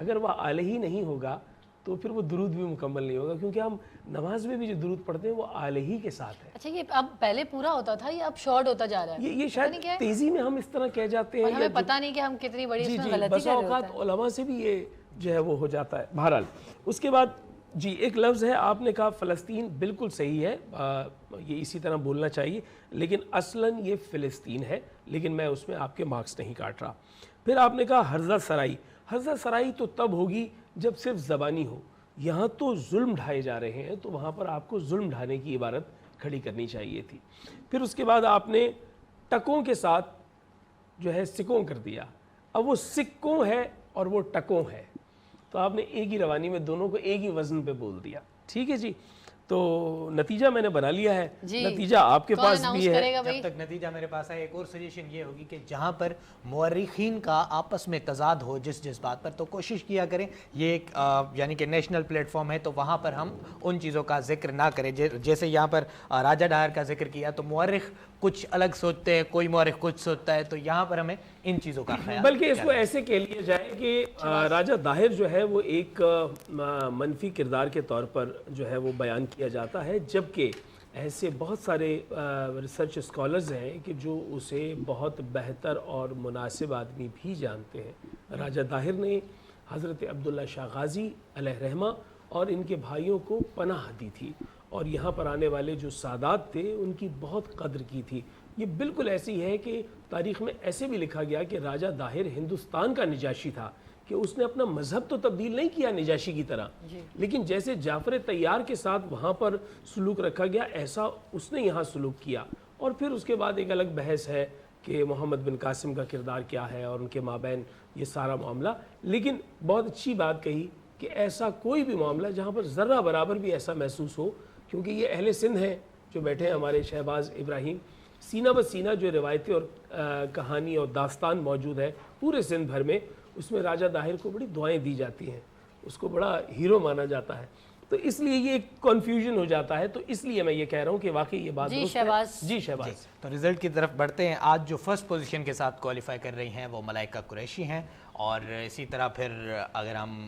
اگر وہ علیہ نہیں ہوگا تو پھر وہ درود بھی مکمل نہیں ہوگا, کیونکہ ہم نماز میں بھی جو درود پڑھتے ہیں وہ علیہ کے ساتھ ہے. اچھا, یہ اب پہلے پورا ہوتا تھا, یہ اب شارٹ ہوتا جا رہا ہے. یہ شاید تیزی میں ہم اس طرح کہہ جاتے ہیں, ہمیں پتہ نہیں کہ ہم کتنی بڑی اس میں غلطی بسا اوقات علماء سے بھی یہ جو ہے وہ ہو جاتا ہے. بہرحال اس کے بعد جی ایک لفظ ہے, آپ نے کہا فلسطین, بالکل صحیح ہے, یہ اسی طرح بولنا چاہیے, لیکن اصلاً یہ فلسطین ہے, لیکن میں اس میں آپ کے مارکس نہیں کاٹ رہا. پھر آپ نے کہا حرزہ سرائی. حرزہ سرائی تو تب ہوگی جب صرف زبانی ہو. یہاں تو ظلم ڈھائے جا رہے ہیں, تو وہاں پر آپ کو ظلم ڈھانے کی عبارت کھڑی کرنی چاہیے تھی. پھر اس کے بعد آپ نے ٹکوں کے ساتھ جو ہے سکوں کر دیا. اب وہ سکوں ہے اور وہ ٹکوں ہے, تو آپ نے ایک ہی روانی میں دونوں کو ایک ہی وزن پہ بول دیا. ٹھیک ہے جی. تو نتیجہ میں نے بنا لیا ہے, نتیجہ آپ کے پاس بھی ہے. جب تک نتیجہ میرے پاس ہے, ایک اور سجیشن یہ ہوگی کہ جہاں پر مورخین کا آپس میں تضاد ہو جس بات پر, تو کوشش کیا کریں, یہ ایک یعنی کہ نیشنل پلیٹ فارم ہے, تو وہاں پر ہم ان چیزوں کا ذکر نہ کریں. جیسے یہاں پر راجہ ڈاہر کا ذکر کیا, تو مورخ کچھ الگ سوچتے ہیں, کوئی مورخ کچھ سوچتا ہے, تو یہاں پر ہمیں ان چیزوں کا خیال, بلکہ اس کو ایسے کہہ لیا جائے کہ راجہ داہر جو ہے وہ ایک منفی کردار کے طور پر جو ہے وہ بیان کیا جاتا ہے, جبکہ ایسے بہت سارے ریسرچ اسکالرز ہیں کہ جو اسے بہت بہتر اور مناسب آدمی بھی جانتے ہیں. راجہ داہر نے حضرت عبداللہ شاہ غازی علیہ رحمہ اور ان کے بھائیوں کو پناہ دی تھی, اور یہاں پر آنے والے جو سادات تھے ان کی بہت قدر کی تھی. یہ بالکل ایسی ہے کہ تاریخ میں ایسے بھی لکھا گیا کہ راجہ داہر ہندوستان کا نجاشی تھا, کہ اس نے اپنا مذہب تو تبدیل نہیں کیا نجاشی کی طرح, لیکن جیسے جعفر طیار کے ساتھ وہاں پر سلوک رکھا گیا ایسا اس نے یہاں سلوک کیا. اور پھر اس کے بعد ایک الگ بحث ہے کہ محمد بن قاسم کا کردار کیا ہے اور ان کے مابین یہ سارا معاملہ. لیکن بہت اچھی بات کہی کہ ایسا کوئی بھی معاملہ جہاں پر ذرہ برابر بھی ایسا محسوس ہو, کیونکہ یہ اہل سندھ ہیں جو بیٹھے ہیں ہمارے شہباز ابراہیم, سینہ بہ سینہ جو روایتیں اور کہانی اور داستان موجود ہے پورے سندھ بھر میں, اس میں راجہ داہر کو بڑی دعائیں دی جاتی ہیں, اس کو بڑا ہیرو مانا جاتا ہے. تو اس لیے یہ ایک کنفیوژن ہو جاتا ہے, تو اس لیے میں یہ کہہ رہا ہوں کہ واقعی یہ بات درست ہے. جی شہباز. تو رزلٹ کی طرف بڑھتے ہیں. آج جو فرسٹ پوزیشن کے ساتھ کوالیفائی کر رہی ہیں وہ ملائکہ قریشی ہیں, اور اسی طرح پھر اگر ہم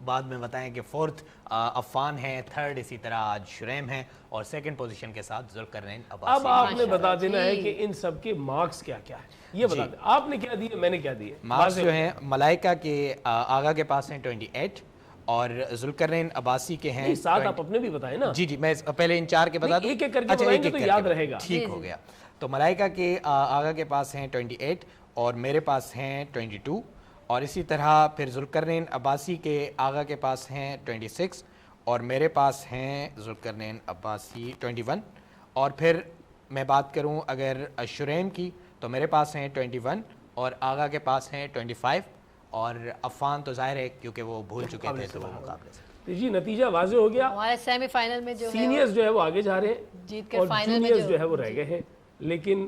بعد میں بتائیں کہ فورتھ عفان ہیں, تھرڈ اسی طرح آج شریم ہیں, اور سیکنڈ پوزیشن کے ساتھ ذوالقرنین عباسی. اب آپ نے بتا دینا ہے کہ ان سب کے مارکس کیا کیا ہے, یہ بتا دیں آپ نے کیا دیے, میں نے کیا دیے. مارکس جو ہیں ملائکہ کے آغا کے پاس ہیں 28, اور ذوالقرنین عباسی کے ہیں ساتھ. آپ اپنے بھی بتائیں نا. جی میں پہلے ان چار کے بتا دوں, ایک ایک کر کے بتائیں گے تو یاد رہے گا. ٹھیک ہو گیا. تو ملائکہ کے آغا کے پاس ہیں 28, اور میرے پاس ہیں 22, اور اسی طرح پھر ذوالقرنین عباسی کے آغا کے پاس ہیں 26, اور میرے پاس ہیں ذوالقرنین عباسی 21, اور پھر میں بات کروں اگر شریم کی تو میرے پاس ہیں 21, اور آغا کے پاس ہیں 25, اور عفان تو ظاہر ہے کیونکہ وہ بھول چکے تھے تو وہ مقابلے سے. جی نتیجہ واضح ہو گیا. ہمارے سیمی فائنل میں جو سینئرز جو ہے وہ آگے جا رہے ہیں, جیت کر اور فائنل میں جونیئرز جو ہے وہ رہ گئے ہیں. لیکن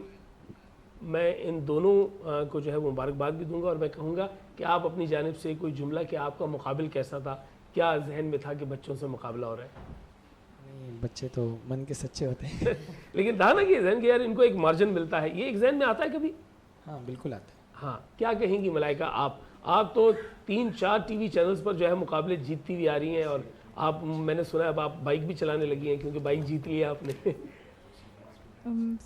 میں ان دونوں کو جو ہے وہ مبارکباد بھی دوں گا، اور میں کہوں گا کہ آپ اپنی جانب سے کوئی جملہ کہ آپ کا مقابل کیسا تھا، کیا ذہن میں تھا کہ بچوں سے مقابلہ ہو رہا ہے؟ بچے تو من کے سچے ہوتے ہیں لیکن تھا نا کہ ذہن کہ یار ان کو ایک مارجن ملتا ہے، یہ ایک ذہن میں آتا ہے کبھی؟ ہاں بالکل آتا ہے. ہاں کیا کہیں گی ملائکہ، آپ تو 3-4 ٹی وی چینلز پر جو ہے مقابلے جیتتی ہوئی آ رہی ہیں، اور آپ میں نے سنا ہے اب آپ بائک بھی چلانے لگی ہیں کیونکہ بائک جیت لی ہے آپ نے.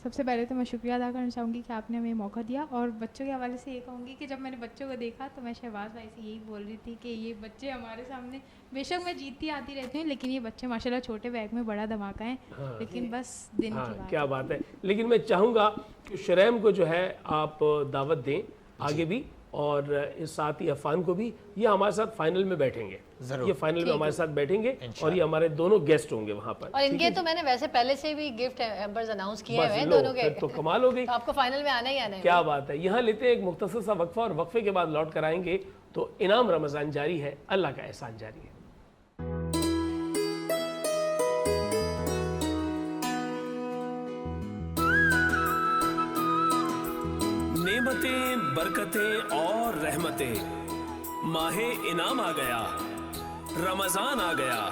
سب سے پہلے تو میں شکریہ ادا کرنا چاہوں گی کہ آپ نے ہمیں موقع دیا، اور بچوں کے حوالے سے یہ کہوں گی کہ جب میں نے بچوں کو دیکھا تو میں شہباز بھائی سے یہی بول رہی تھی کہ یہ بچے ہمارے سامنے، بے شک میں جیتتی آتی رہتی ہوں لیکن یہ بچے ماشاءاللہ چھوٹے بیگ میں بڑا دھماکہ ہیں، لیکن بس دن کی بات. کیا بات ہے. لیکن میں چاہوں گا کہ شریم کو جو ہے آپ دعوت دیں آگے بھی، اور اس ساتھ ہی عفان کو بھی. یہ ہمارے ساتھ فائنل میں بیٹھیں گے، یہ فائنل میں ہمارے ساتھ بیٹھیں گے، اور یہ ہمارے دونوں گیسٹ ہوں گے وہاں پر. اور ان کے تو میں نے ویسے پہلے سے بھی گفٹ ہیمپرز اناؤنس کیے ہیں دونوں کے، تو کمال ہو گئی. آپ کو فائنل میں آنا ہی آنا ہے. کیا بات ہے. یہاں لیتے ہیں ایک مختصر سا وقفہ، اور وقفے کے بعد لوٹ کر آئیں گے تو انعام رمضان جاری ہے، اللہ کا احسان جاری ہے. نعمتیں، برکتیں اور رحمتیں، ماہ انعام آ گیا، رمضان آ گیا،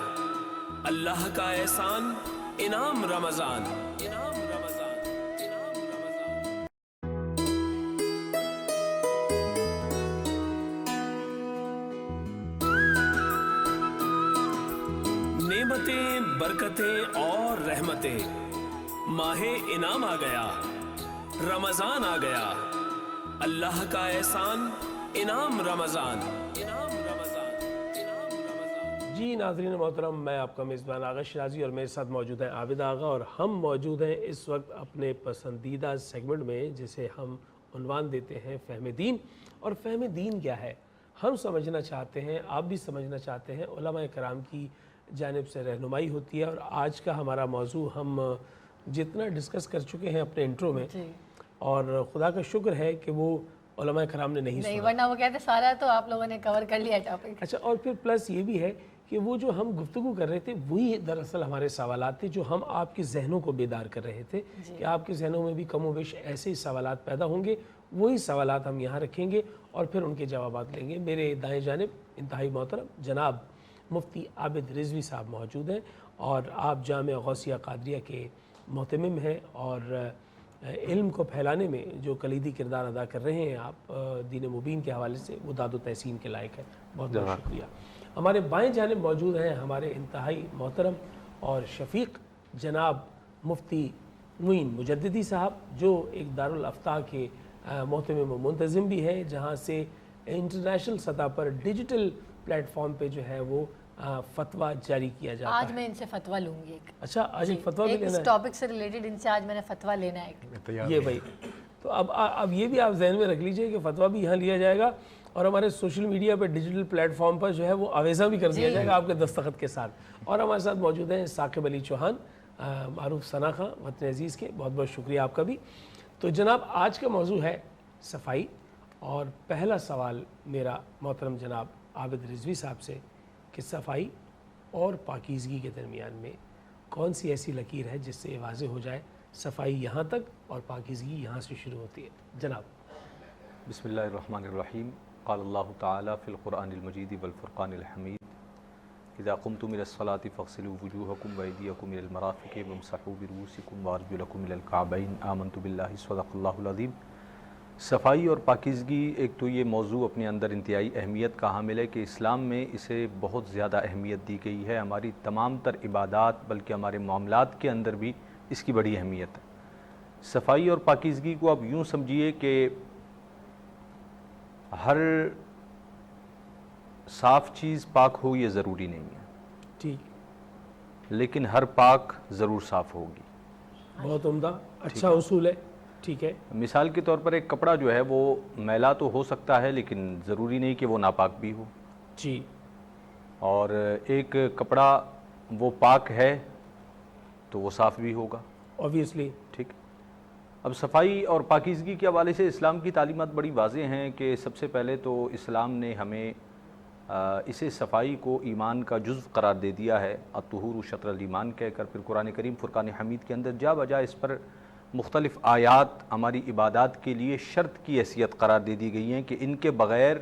اللہ کا احسان انعام رمضان. نعمتیں، برکتیں اور رحمتیں، ماہ انعام آ گیا، رمضان آ گیا، اللہ کا احسان انعام رمضان. جی ناظرین محترم، میں آپ کا میزبان آغا شرازی، اور میرے ساتھ موجود ہیں عابد آغا، اور ہم موجود ہیں اس وقت اپنے پسندیدہ سیگمنٹ میں جسے ہم عنوان دیتے ہیں فہم دین. اور فہم دین کیا ہے ہم سمجھنا چاہتے ہیں، آپ بھی سمجھنا چاہتے ہیں. علماء کرام کی جانب سے رہنمائی ہوتی ہے، اور آج کا ہمارا موضوع ہم جتنا ڈسکس کر چکے ہیں اپنے انٹرو میں، اور خدا کا شکر ہے کہ وہ علماء کرام نے نہیں سنا، ورنہ وہ کہتے سارا تو آپ لوگوں نے کور کر لیا ٹاپک. اچھا، اور پھر پلس یہ بھی ہے کہ وہ جو ہم گفتگو کر رہے تھے وہی دراصل ہمارے سوالات تھے جو ہم آپ کے ذہنوں کو بیدار کر رہے تھے کہ آپ کے ذہنوں میں بھی کم و بیش ایسے ہی سوالات پیدا ہوں گے. وہی سوالات ہم یہاں رکھیں گے اور پھر ان کے جوابات لیں گے. میرے دائیں جانب انتہائی محترم جناب مفتی عابد رضوی صاحب موجود ہیں، اور آپ جامعہ غوثیہ قادریہ کے محتمم ہیں، اور علم کو پھیلانے میں جو کلیدی کردار ادا کر رہے ہیں آپ دین مبین کے حوالے سے، وہ داد و تحسین کے لائق ہے. بہت بہت شکریہ. ہمارے بائیں جانب موجود ہیں ہمارے انتہائی محترم اور شفیق جناب مفتی معین مجددی صاحب، جو ایک دارالافتاء کے محتمم و منتظم بھی ہیں، جہاں سے انٹرنیشنل سطح پر ڈیجیٹل پلیٹ فارم پہ جو ہے وہ فتویٰ جاری کیا جاتا ہے. آج میں ان سے فتویٰ لوں گی ایک. اچھا، آج ایک فتویٰ بھی لینا ہے؟ اس ٹاپک سے ریلیٹڈ ان سے آج میں نے فتویٰ لینا ہے ایک. یہ بھائی تو اب یہ بھی آپ ذہن میں رکھ لیجئے کہ فتویٰ بھی یہاں لیا جائے گا، اور ہمارے سوشل میڈیا پہ ڈیجیٹل پلیٹ فارم پر جو ہے وہ آویزہ بھی کر دیا جائے گا آپ کے دستخط کے ساتھ. اور ہمارے ساتھ موجود ہیں ثاقب علی چوہان، معروف ثنا خاں وطن عزیز کے. بہت بہت شکریہ آپ کا بھی. تو جناب آج کا موضوع ہے صفائی، اور پہلا سوال میرا محترم جناب عابد رضوی صاحب سے کہ صفائی اور پاکیزگی کے درمیان میں کون سی ایسی لکیر ہے جس سے یہ واضح ہو جائے صفائی یہاں تک اور پاکیزگی یہاں سے شروع ہوتی ہے؟ جناب. بسم اللہ الرحمن الرحیم. قال اللہ تعالی فی القرآن المجید والفرقان الحمید اذا قمتم الى الصلاة فاغسلوا وجوهکم وایدیکم الى المرافق وامسحوا برؤوسکم وارجلکم الى الکعبین آمنت باللہ صدق اللہ العظیم. صفائی اور پاکیزگی ایک تو یہ موضوع اپنے اندر انتہائی اہمیت کا حامل ہے کہ اسلام میں اسے بہت زیادہ اہمیت دی گئی ہے. ہماری تمام تر عبادات بلکہ ہمارے معاملات کے اندر بھی اس کی بڑی اہمیت ہے. صفائی اور پاکیزگی کو آپ یوں سمجھیے کہ ہر صاف چیز پاک ہو یہ ضروری نہیں ہے، ٹھیک، لیکن ہر پاک ضرور صاف ہوگی. بہت عمدہ، اچھا اصول ہے. ٹھیک ہے. مثال کے طور پر ایک کپڑا جو ہے وہ میلا تو ہو سکتا ہے لیکن ضروری نہیں کہ وہ ناپاک بھی ہو. جی. اور ایک کپڑا وہ پاک ہے تو وہ صاف بھی ہوگا obviously. ٹھیک. اب صفائی اور پاکیزگی کے حوالے سے اسلام کی تعلیمات بڑی واضح ہیں کہ سب سے پہلے تو اسلام نے ہمیں اسے صفائی کو ایمان کا جزو قرار دے دیا ہے، الطہور شطر الایمان کہہ کر. پھر قرآن کریم فرقان حمید کے اندر جا بجا اس پر مختلف آیات ہماری عبادات کے لیے شرط کی حیثیت قرار دے دی گئی ہیں کہ ان کے بغیر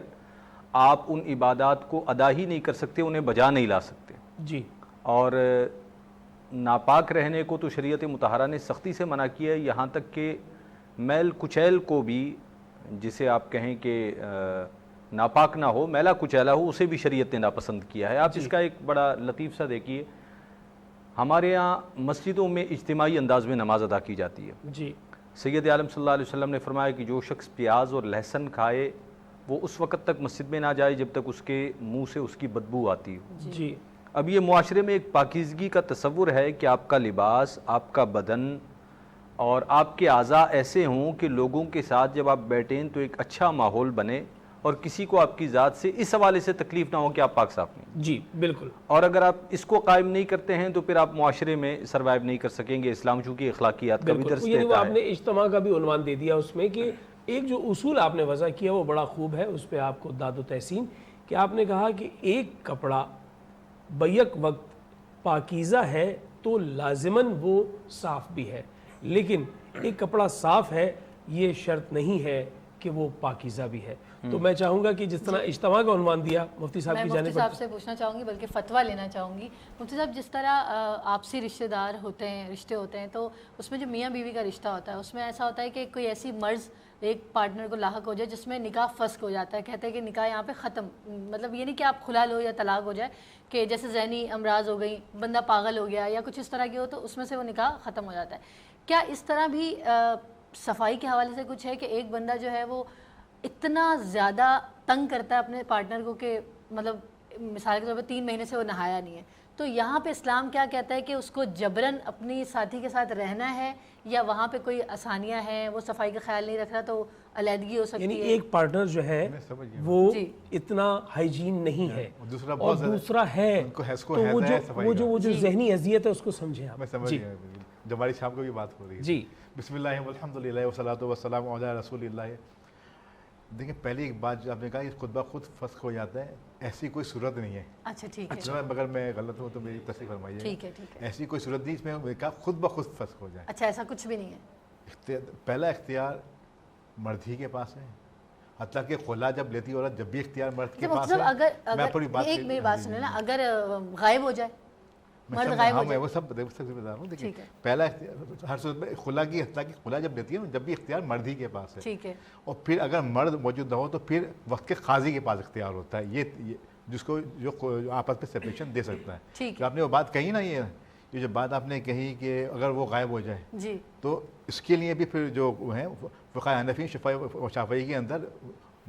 آپ ان عبادات کو ادا ہی نہیں کر سکتے، انہیں بجا نہیں لا سکتے. جی. اور ناپاک رہنے کو تو شریعت مطہرہ نے سختی سے منع کیا ہے، یہاں تک کہ میل کچیل کو بھی، جسے آپ کہیں کہ ناپاک نہ ہو، میلا کچیلا ہو، اسے بھی شریعت نے ناپسند کیا ہے. آپ اس کا ایک بڑا لطیف سا دیکھیے، ہمارے یہاں مسجدوں میں اجتماعی انداز میں نماز ادا کی جاتی ہے. جی. سید عالم صلی اللہ علیہ وسلم نے فرمایا کہ جو شخص پیاز اور لہسن کھائے وہ اس وقت تک مسجد میں نہ جائے جب تک اس کے منہ سے اس کی بدبو آتی ہو. جی. اب یہ معاشرے میں ایک پاکیزگی کا تصور ہے کہ آپ کا لباس، آپ کا بدن اور آپ کے اعضاء ایسے ہوں کہ لوگوں کے ساتھ جب آپ بیٹھیں تو ایک اچھا ماحول بنے اور کسی کو آپ کی ذات سے اس حوالے سے تکلیف نہ ہو کہ آپ پاک صاف نہیں. جی بالکل. اور اگر آپ اس کو قائم نہیں کرتے ہیں تو پھر آپ معاشرے میں سروائیو نہیں کر سکیں گے. اسلام چونکہ اخلاقیات کا بھی درس یعنی وہ دیتا آپ ہے. نے اجتماع کا بھی عنوان دے دیا اس میں کہ ایک جو اصول آپ نے وضع کیا وہ بڑا خوب ہے، اس پہ آپ کو داد و تحسین، کہ آپ نے کہا کہ ایک کپڑا بیک وقت پاکیزہ ہے تو لازماً وہ صاف بھی ہے، لیکن ایک کپڑا صاف ہے یہ شرط نہیں ہے کہ وہ پاکیزہ بھی ہے. تو میں چاہوں گا کہ جس طرح اجتماع کا عنوان دیا مفتی صاحب کی جانب مفتی صاحب سے پوچھنا چاہوں گی، بلکہ فتویٰ لینا چاہوں گی. مفتی صاحب جس طرح آپسی رشتہ دار ہوتے ہیں، رشتے ہوتے ہیں، تو اس میں جو میاں بیوی کا رشتہ ہوتا ہے اس میں ایسا ہوتا ہے کہ کوئی ایسی مرض ایک پارٹنر کو لاحق ہو جائے جس میں نکاح فسخ ہو جاتا ہے. کہتے ہیں کہ نکاح یہاں پہ ختم، مطلب یہ نہیں کہ آپ کھلا لو یا طلاق ہو جائے، کہ جیسے ذہنی امراض ہو گئی، بندہ پاگل ہو گیا یا کچھ اس طرح کی ہو تو اس میں سے وہ نکاح ختم ہو جاتا ہے. کیا اس طرح بھی صفائی کے حوالے سے کچھ ہے کہ ایک بندہ جو ہے وہ اتنا زیادہ تنگ کرتا ہے اپنے پارٹنر کو کہ مطلب مثال کے طور پہ 3 مہینے سے وہ نہایا نہیں ہے، تو یہاں پہ اسلام کیا کہتا ہے کہ اس کو جبراً اپنی ساتھی کے ساتھ رہنا ہے یا وہاں پہ کوئی آسانیاں ہیں، وہ صفائی کا خیال نہیں رکھ رہا تو علیحدگی ہو سکتی ہے؟ یعنی ایک پارٹنر جو ہے وہ اتنا ہائیجین نہیں ہے اور دوسرا ہے تو وہ جو ذہنی اذیت ہے اس کو سمجھیں آپ. میں سمجھ گیا. جمالی شام کو بھی بات ہو رہی ہے. جی. بسم اللہ والحمدللہ والصلاۃ والسلام علی رسول اللہ. دیکھیں پہلی ایک بات جو آپ نے کہا کہ خود بخود فسخ ہو جاتا ہے، ایسی کوئی صورت نہیں ہے. اچھا ٹھیک ہے. اگر میں غلط ہوں تو میری تصحیح فرمائیے. ٹھیک ہے. ایسی کوئی صورت نہیں اس میں کہا خود بخود فسخ ہو جائے. اچھا ایسا کچھ بھی نہیں ہے. پہلا اختیار مرد ہی کے پاس ہے، حتیٰ کہ خلا جب لیتی عورت جب بھی اختیار مرد کے پاس ہے. اگر ایک میری بات سنیں نا، اگر غائب ہو جائے، مرد غائب ہو جائے، وہ سب بتا رہا ہوں. دیکھیں پہلا اختیار ہر صورت میں خلا کی، حتیٰ کہ خلا جب لیتی ہے نا جب بھی اختیار مرد ہی کے پاس ہے. ٹھیک ہے. اور پھر اگر مرد موجود نہ ہو تو پھر وقت کے قاضی کے پاس اختیار ہوتا ہے، یہ جس کو جو آپس میں سپریشن دے سکتا ہے. تو آپ نے وہ بات کہی نا، یہ جو بات آپ نے کہی کہ اگر وہ غائب ہو جائے تو اس کے لیے بھی پھر جو ہیں فقہ حنفی شافعی کے اندر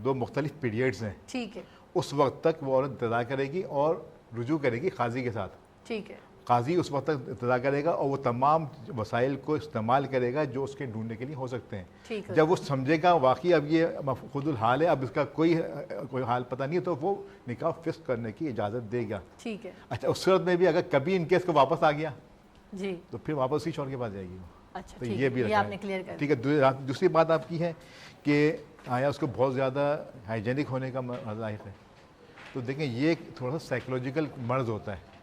2 مختلف پیریڈز ہیں. ٹھیک ہے. اس وقت تک وہ عورت انتظار کرے گی اور رجوع کرے گی قاضی کے ساتھ. ٹھیک ہے. قاضی اس وقت تک انتظار کرے گا اور وہ تمام وسائل کو استعمال کرے گا جو اس کے ڈھونڈنے کے لیے ہو سکتے ہیں. جب وہ سمجھے گا واقعی اب یہ مفقود الحال ہے، اب اس کا کوئی حال پتہ نہیں ہے، تو وہ نکاح فسخ کرنے کی اجازت دے گا. ٹھیک ہے. اچھا اس صورت میں بھی اگر کبھی ان کیس کو واپس آ گیا جی تو پھر واپس اسی شوہر کے پاس جائے گی وہ. اچھا تو یہ بھی آپ نے کلیئر کر. ٹھیک ہے. دوسری بات آپ کی ہے کہ آیا اس کو بہت زیادہ ہائیجینک ہونے کا لاحق ہے. تو دیکھیں یہ تھوڑا سا سائیکولوجیکل مرض ہوتا ہے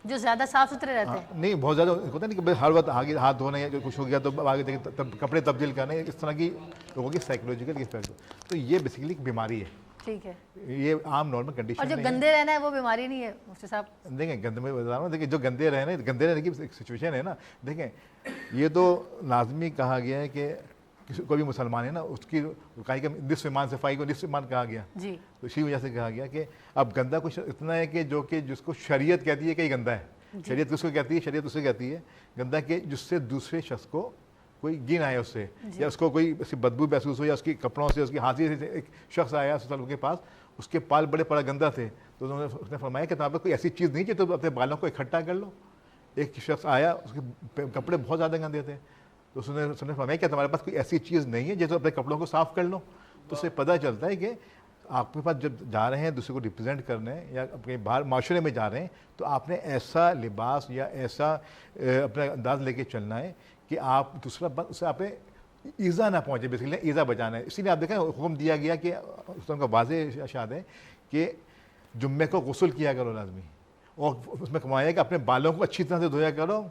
جو زیادہ صاف ستھرے رہتے ہیں. نہیں بہت زیادہ ہوتا ہے کہ ہر وقت آگے ہاتھ دھونے یا کچھ ہو گیا تو آگے دیکھیں کپڑے تبدیل کرنے، اس طرح کی لوگوں کی سائیکولوجیکل افیکٹ. تو یہ بیسیکلی ایک بیماری ہے. ٹھیک ہے. یہ عام نارمل کنڈیشن. اور جو گندے رہنا ہے وہ بیماری نہیں ہے مفتی صاحب. دیکھیں گندے میں بتا رہا ہوں، دیکھیں جو گندے رہنے کی سچویشن ہے نا، دیکھیں یہ تو لازمی کہا گیا ہے کہ کوئی بھی مسلمان ہے نا اس کی کہ نصف ایمان صفائی کو نصف ایمان کہا گیا. جی. تو اسی وجہ سے کہا گیا کہ اب گندا کچھ اتنا ہے کہ جو کہ جس کو شریعت کہتی ہے کہ یہ گندا ہے. شریعت اس کو کہتی ہے، شریعت اسے کہتی ہے گندا کہ جس سے دوسرے شخص کو کوئی گن آئے اس سے، یا اس کو کوئی اس کی بدبو محسوس ہو، یا اس کی کپڑوں سے، اس کی ہاتھی سے. ایک شخص آیا صلی کے پاس، اس کے بال بڑے پڑا گندا تھے، تو اس نے فرمایا کہ تمہارے پاس کوئی ایسی چیز نہیں کہ تم اپنے بالوں کو اکٹھا کر لو. ایک شخص آیا، اس کے کپڑے بہت زیادہ گندے تھے، تو اس نے فرمایا کہ تمہارے پاس کوئی ایسی چیز نہیں ہے جیسے اپنے کپڑوں کو صاف کر لو. تو اس سے پتہ چلتا ہے کہ آپ کے پاس جب جا رہے ہیں دوسرے کو ریپرزینٹ کرنے یا اپنے باہر معاشرے میں جا رہے ہیں تو آپ نے ایسا لباس یا ایسا اپنا انداز لے کے چلنا ہے کہ آپ دوسرا اس سے آپ نے ایزا نہ پہنچے. بیسیکلی ایزا بچانا ہے. اسی لیے آپ دیکھیں حکم دیا گیا کہ اس کا واضح اشارت ہے کہ جمعے کو غسل کیا کرو لازمی، اور اس میں کمایا کہ اپنے بالوں کو اچھی طرح سے دھویا کرو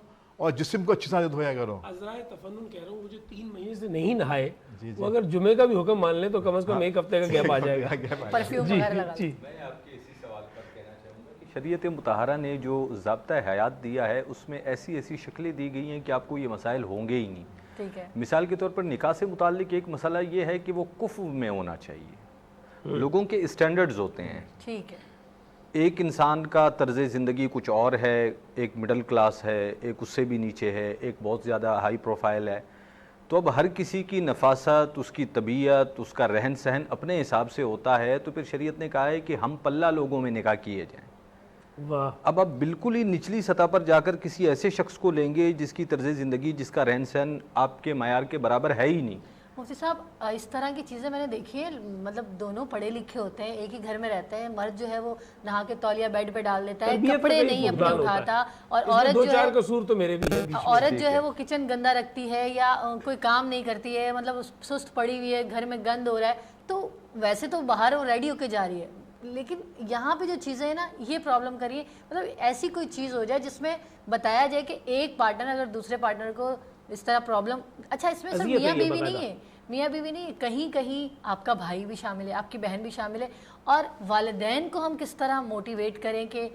اور جسم کو اچھی طرح دھویا کرو. عذرائے تفنن کہہ رہا ہوں, وہ جو 3 مہینے سے نہیں نہائے وہ اگر جمعے کا بھی حکم مان لیں تو کم از کم 1 ہفتے کا گیپ آ جائے گا. پرفیوم وغیرہ لگا. میں آپ کے اسی سوال پر کہنا چاہوں گا کہ شریعت مطہرہ نے جو ضابطہ حیات دیا ہے اس میں ایسی شکلیں دی گئی ہیں کہ آپ کو یہ مسائل ہوں گے ہی نہیں. ٹھیک ہے. مثال کے طور پر نکاح سے متعلق ایک مسئلہ یہ ہے کہ وہ کفو میں ہونا چاہیے. لوگوں کے اسٹینڈرڈز ہوتے ہیں. ٹھیک ہے. ایک انسان کا طرز زندگی کچھ اور ہے, ایک مڈل کلاس ہے, ایک اس سے بھی نیچے ہے, ایک بہت زیادہ ہائی پروفائل ہے. تو اب ہر کسی کی نفاست, اس کی طبیعت, اس کا رہن سہن اپنے حساب سے ہوتا ہے. تو پھر شریعت نے کہا ہے کہ ہم پلہ لوگوں میں نکاح کیے جائیں. اب آپ بالکل ہی نچلی سطح پر جا کر کسی ایسے شخص کو لیں گے جس کی طرز زندگی, جس کا رہن سہن آپ کے معیار کے برابر ہے ہی نہیں. مفتی صاحب اس طرح کی چیزیں میں نے دیکھی ہیں, مطلب دونوں پڑھے لکھے ہوتے ہیں, ایک ہی گھر میں رہتے ہیں, مرد جو ہے وہ نہا کے تولیہ بیڈ پہ ڈال دیتا ہے, کپڑے نہیں اپنے اٹھاتا, اور عورت جو ہے قصور تو میرے بھی ہے, عورت جو ہے وہ کچن گندا رکھتی ہے یا کوئی کام نہیں کرتی ہے, مطلب سست پڑی ہوئی ہے, گھر میں گند ہو رہا ہے. تو ویسے تو باہر وہ ریڈی ہو کے جا رہی ہے, لیکن یہاں پہ جو چیزیں ہیں نا یہ پرابلم کریے, مطلب ایسی کوئی چیز ہو جائے جس میں بتایا جائے کہ ایک پارٹنر اگر دوسرے پارٹنر کو اس طرح پرابلم, اچھا اس میں صرف میاں بیوی نہیں ہے, میاں بیوی نہیں, کہیں کہیں آپ کا بھائی بھی شامل ہے, آپ کی بہن بھی شامل ہے, اور والدین کو ہم کس طرح موٹیویٹ کریں کہ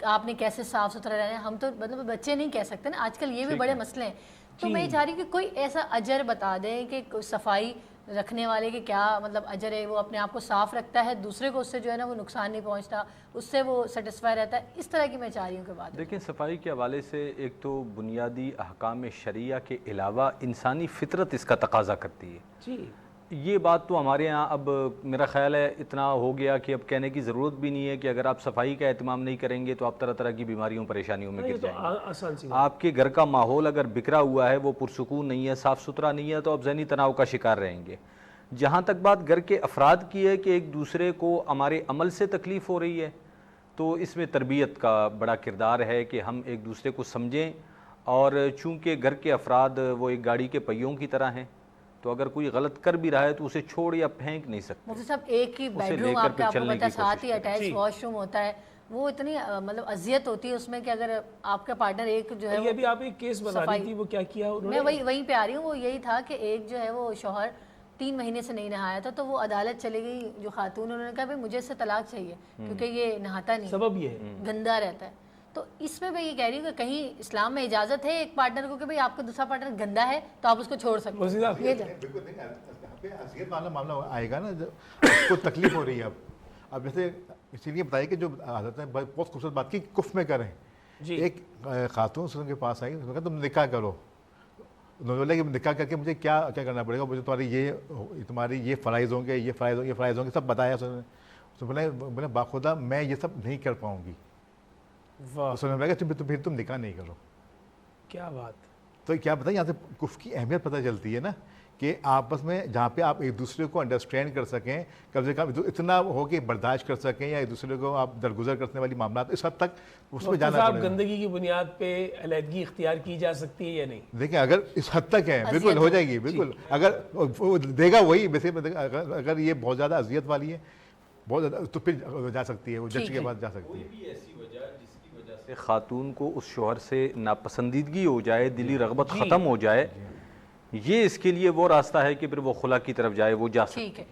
آپ نے کیسے صاف ستھرا رہنا ہے. ہم تو مطلب بچے نہیں کہہ سکتے نا, آج کل یہ بھی بڑے مسئلے ہیں. تو میں یہ چاہ رہی ہوں کہ کوئی ایسا اجر بتا دیں کہ صفائی رکھنے والے کے کیا مطلب اجر ہے, وہ اپنے آپ کو صاف رکھتا ہے, دوسرے کو اس سے جو ہے نا وہ نقصان نہیں پہنچتا, اس سے وہ سیٹسفائی رہتا ہے. اس طرح کی میں چاہ رہی ہوں کہ بات. دیکھیں صفائی کے حوالے سے ایک تو بنیادی احکام شریعہ کے علاوہ انسانی فطرت اس کا تقاضا کرتی ہے. جی یہ بات تو ہمارے ہاں اب میرا خیال ہے اتنا ہو گیا کہ اب کہنے کی ضرورت بھی نہیں ہے کہ اگر آپ صفائی کا اہتمام نہیں کریں گے تو آپ طرح طرح کی بیماریوں پریشانیوں میں گر جائیں گے. آپ کے گھر کا ماحول اگر بکھرا ہوا ہے, وہ پرسکون نہیں ہے, صاف ستھرا نہیں ہے, تو آپ ذہنی تناؤ کا شکار رہیں گے. جہاں تک بات گھر کے افراد کی ہے کہ ایک دوسرے کو ہمارے عمل سے تکلیف ہو رہی ہے, تو اس میں تربیت کا بڑا کردار ہے کہ ہم ایک دوسرے کو سمجھیں. اور چونکہ گھر کے افراد وہ ایک گاڑی کے پہیوں کی طرح ہیں, تو اگر کوئی غلط کر بھی رہا ہے تو اسے چھوڑ یا پھینک نہیں سکتے. مفتی صاحب ایک ہی بیڈ روم آپ کو پتہ ہے, ساتھ ہی اٹیچ واش روم ہوتا ہے, وہ اتنی مطلب اذیت ہوتی ہے اس میں کہ اگر آپ کا پارٹنر ایک جو ہے, یہ بھی آپ ایک کیس بتا رہی تھی, وہ کیا کیا انہوں نے؟ میں وہیں پہ آ رہی ہوں. وہ یہی تھا کہ ایک جو ہے وہ شوہر 3 مہینے سے نہیں نہایا تھا, تو وہ عدالت چلی گئی جو خاتون, انہوں نے کہا بھائی مجھے اس سے طلاق چاہیے کیونکہ یہ نہاتا نہیں, سبب یہ ہے گندا رہتا ہے. تو اس میں میں یہ کہہ رہی ہوں کہ کہیں اسلام میں اجازت ہے ایک پارٹنر کو کہ بھئی آپ کا دوسرا پارٹنر گندا ہے تو آپ اس کو چھوڑ سکتے ہیں. اذیت والا معاملہ آئے گا نا, اس کو تکلیف ہو رہی ہے. اب جیسے اسی لیے بتائیے کہ جو عادت ہے بہت خوبصورت بات کی, کف میں کریں. ایک خاتون ان کے پاس آئی, انہوں نے کہا تم نکاح کرو. انہوں نے بولا کہ نکاح کر کے مجھے کیا کرنا پڑے گا, مجھے تمہاری یہ فرائض ہوں گے, یہ فرائض ہوں گے, سب بتایا. اس نے بولا باخدا میں یہ سب نہیں کر پاؤں گی. اس نے بولا کہ پھر تم نکاح نہیں کرو. کیا بات. تو کیا بتائیں, یہاں سے کف کی اہمیت پتہ چلتی ہے نا, کہ آپس میں جہاں پہ آپ ایک دوسرے کو انڈرسٹینڈ کر سکیں, کم سے کم اتنا ہو کہ برداشت کر سکیں, یا ایک دوسرے کو آپ درگزر کرنے والی معاملات, اس حد تک اس میں جانا پڑے گا. گندگی کی بنیاد پہ علیحدگی اختیار کی جا سکتی ہے یا نہیں؟ دیکھیں اگر اس حد تک ہے بالکل ہو جائے گی, بالکل. اگر دے گا وہی ویسے, اگر یہ بہت زیادہ اذیت والی ہے بہت زیادہ, تو پھر جا سکتی ہے, وہ جج کے پاس جا سکتی ہے. خاتون کو اس شوہر سے ناپسندیدگی ہو جائے, دلی رغبت ختم ہو جائے, یہ اس کے لیے وہ راستہ ہے کہ پھر وہ خلا کی طرف جائے, وہ جا سکتی ہے.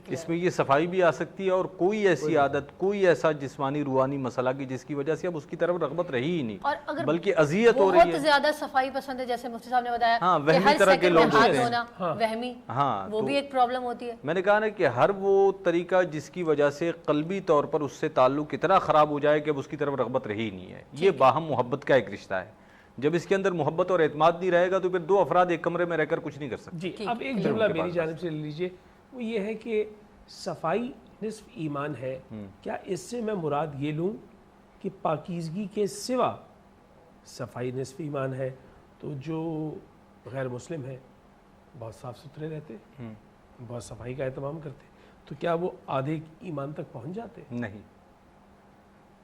اس میں یہ صفائی بھی آ سکتی ہے, اور کوئی ایسی عادت, کوئی ایسا جسمانی روحانی مسئلہ کی جس کی وجہ سے اب اس کی طرف رغبت رہی ہی نہیں, بلکہ اذیت ہو رہی ہے. بہت زیادہ صفائی پسند ہے, جیسے مفتی صاحب نے بتایا, ہاں وہمی طرح کے لوگ ہوتے ہیں, وہمی, ہاں وہ بھی ایک پرابلم ہوتی ہے. میں نے کہا نا کہ ہر وہ طریقہ جس کی وجہ سے قلبی طور پر اس سے تعلق اتنا خراب ہو جائے کہ اب اس کی طرف رغبت رہی نہیں ہے. یہ باہم محبت کا ایک رشتہ ہے. جب اس کے اندر محبت اور اعتماد نہیں رہے گا تو پھر 2 افراد ایک کمرے میں رہ کر کچھ نہیں کر سکتے. جی اب ایک جملہ میری جانب سے لے لیجئے, وہ یہ ہے کہ صفائی نصف ایمان ہے. کیا اس سے میں مراد یہ لوں کہ پاکیزگی کے سوا صفائی نصف ایمان ہے, تو جو غیر مسلم ہے بہت صاف ستھرے رہتے, بہت صفائی کا اہتمام کرتے, تو کیا وہ آدھے ایمان تک پہنچ جاتے؟ نہیں,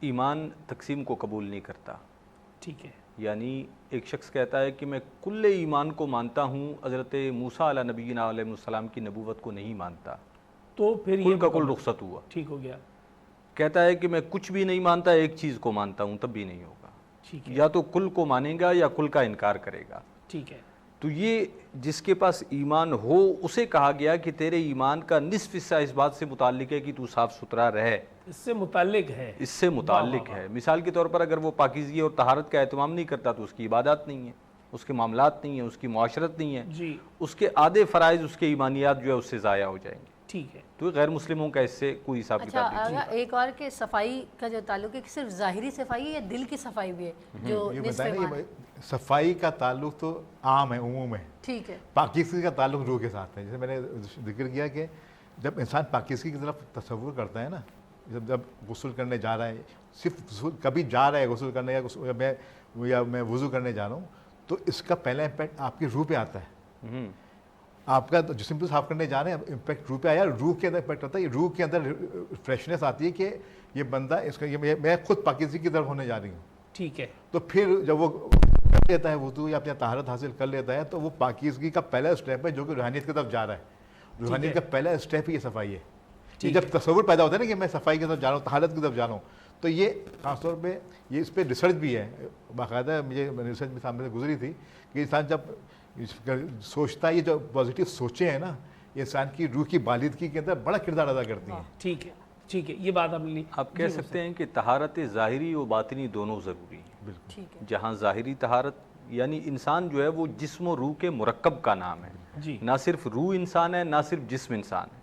ایمان تقسیم کو قبول نہیں کرتا. ٹھیک ہے, یعنی ایک شخص کہتا ہے کہ میں کل ایمان کو مانتا ہوں, حضرت موسیٰ علیہ نبینا علیہ السلام کی نبوت کو نہیں مانتا, تو پھر کل کا کل رخصت ہوا. ٹھیک ہو گیا. کہتا ہے کہ میں کچھ بھی نہیں مانتا, ایک چیز کو مانتا ہوں, تب بھی نہیں ہوگا. یا تو کل کو مانے گا یا کل کا انکار کرے گا. ٹھیک ہے. تو یہ جس کے پاس ایمان ہو اسے کہا گیا کہ تیرے ایمان کا نصف حصہ اس بات سے متعلق ہے کہ تو صاف ستھرا رہے. اس سے متعلق ہے. اس سے متعلق ہے. مثال کے طور پر اگر وہ پاکیزگی اور طہارت کا اہتمام نہیں کرتا تو اس کی عبادات نہیں ہے, اس کے معاملات نہیں ہیں, اس کی معاشرت نہیں ہے, جی اس کے آدھے فرائض, اس کے ایمانیات جو ہے اس سے ضائع ہو جائیں گے. ٹھیک ہے. تو غیر مسلموں کا اس سے کوئی حساب کتاب نہیں. اچھا ایک اور کہ صفائی کا جو تعلق ہے کہ صرف ظاہری صفائی ہے یا دل کی صفائی بھی ہے جو نصف ایمان؟ صفائی کا تعلق تو عام ہے, عموم ہے. ٹھیک ہے. پاکیزگی کا تعلق روح کے ساتھ ہے. جیسے میں نے ذکر کیا کہ جب انسان پاکیزگی کی طرف تصور کرتا ہے نا, جب غسل کرنے جا رہا ہے, صرف کبھی جا رہا ہے غسل کرنے یا میں وضو کرنے جا رہا ہوں, تو اس کا پہلا امپیکٹ آپ کی روح پہ آتا ہے. آپ کا جسم کو صاف کرنے جا رہے ہیں, امپیکٹ روح پہ آیا, روح کے اندر امپیکٹ ہوتا ہے. روح کے اندر فریشنس آتی ہے کہ یہ بندہ اس کا میں خود پاکیزگی کی طرف ہونے جا رہی ہوں. ٹھیک ہے. تو پھر جب وہ کر لیتا ہے وضو یا اپنی طہارت حاصل کر لیتا ہے, تو وہ پاکیزگی کا پہلا اسٹیپ ہے جو کہ روحانیت کی طرف جا رہا ہے. روحانیت کا پہلا اسٹیپ ہی یہ صفائی ہے. جب تصور پیدا ہوتا ہے نا کہ میں صفائی کی طرف جا رہا ہوں, طہارت کی طرف جا رہا ہوں, تو یہ خاص طور پہ یہ اس پہ ریسرچ بھی ہے باقاعدہ. مجھے ریسرچ بھی سامنے سے گزری تھی کہ انسان جب سوچتا ہے, یہ جو پازیٹیو سوچیں ہیں نا, یہ انسان کی روح کی بالغگی کے اندر بڑا کردار ادا کرتی ہیں. ٹھیک ہے. ٹھیک ہے, یہ بات آپ نے لی. آپ کہہ سکتے ہیں کہ طہارت ظاہری و باطنی دونوں ضروری ہیں. بالکل. جہاں ظاہری طہارت یعنی انسان جو ہے وہ جسم و روح کے مرکب کا نام ہے. جی. نہ صرف روح انسان ہے, نہ صرف جسم انسان ہے.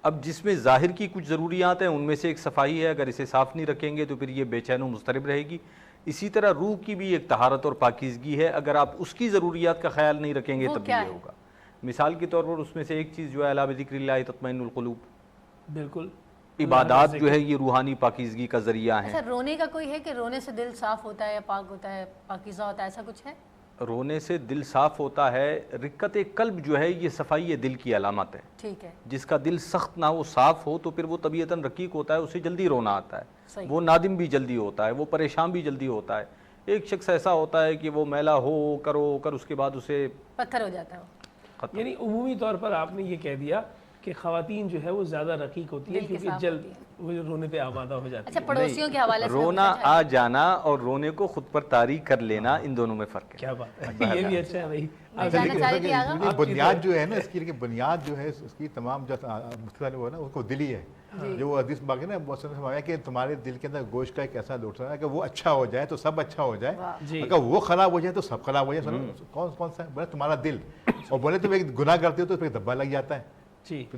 اب جس میں ظاہر کی کچھ ضروریات ہیں ان میں سے ایک صفائی ہے. اگر اسے صاف نہیں رکھیں گے تو پھر یہ بے چین و مضطرب رہے گی. اسی طرح روح کی بھی ایک طہارت اور پاکیزگی ہے. اگر آپ اس کی ضروریات کا خیال نہیں رکھیں گے تب بھی یہ ہوگا. مثال کے طور پر اس میں سے ایک چیز جو ہے الا بذکر اللہ تطمئن القلوب. بالکل. عبادات جو ہے یہ روحانی پاکیزگی کا ذریعہ ہیں. اچھا رونے کا کوئی ہے کہ رونے سے دل صاف ہوتا ہے یا پاک ہوتا ہے, پاکیزہ ہوتا ہے, ایسا کچھ ہے؟ رونے سے دل صاف ہوتا ہے. رقت قلب جو ہے یہ صفائی دل کی علامت ہے. ٹھیک ہے. جس کا دل سخت نہ ہو, صاف ہو, تو پھر وہ طبیعتاً رقیق ہوتا ہے, اسے جلدی رونا آتا ہے. وہ نادم بھی جلدی ہوتا ہے, وہ پریشان بھی جلدی ہوتا ہے. ایک شخص ایسا ہوتا ہے کہ وہ میلا ہو کر اس کے بعد اسے پتھر ہو جاتا ہے. یعنی عمومی طور پر آپ نے یہ کہہ دیا کہ خواتین جو ہے وہ زیادہ رقیق ہوتی ہے کیونکہ جلد وہ رونے پہ آمادہ ہو جاتی ہے. اچھا پڑوسیوں کے حوالے سے رونا آ جانا اور رونے کو خود پر طاری کر لینا, ان دونوں میں فرق ہے. کیا بات ہے, یہ بھی اچھا ہے بھائی. بنیاد جو ہے نا اس کی, بنیاد جو ہے اس کی تمام جو وہ ہے نا اس کو دل ہی ہے. جو وہ حدیث باقی نا بہت سارے فرمایا کہ تمہارے دل کے اندر گوشت کا ایک ایسا لوٹا ہے کہ وہ اچھا ہو جائے تو سب اچھا ہو جائے, اگر وہ خراب ہو جائے تو سب خراب ہو جائے. کون سا بولے تمہارا دل, اور بولے تم ایک گناہ کرتے ہو تو پھر دھبا لگ جاتا ہے,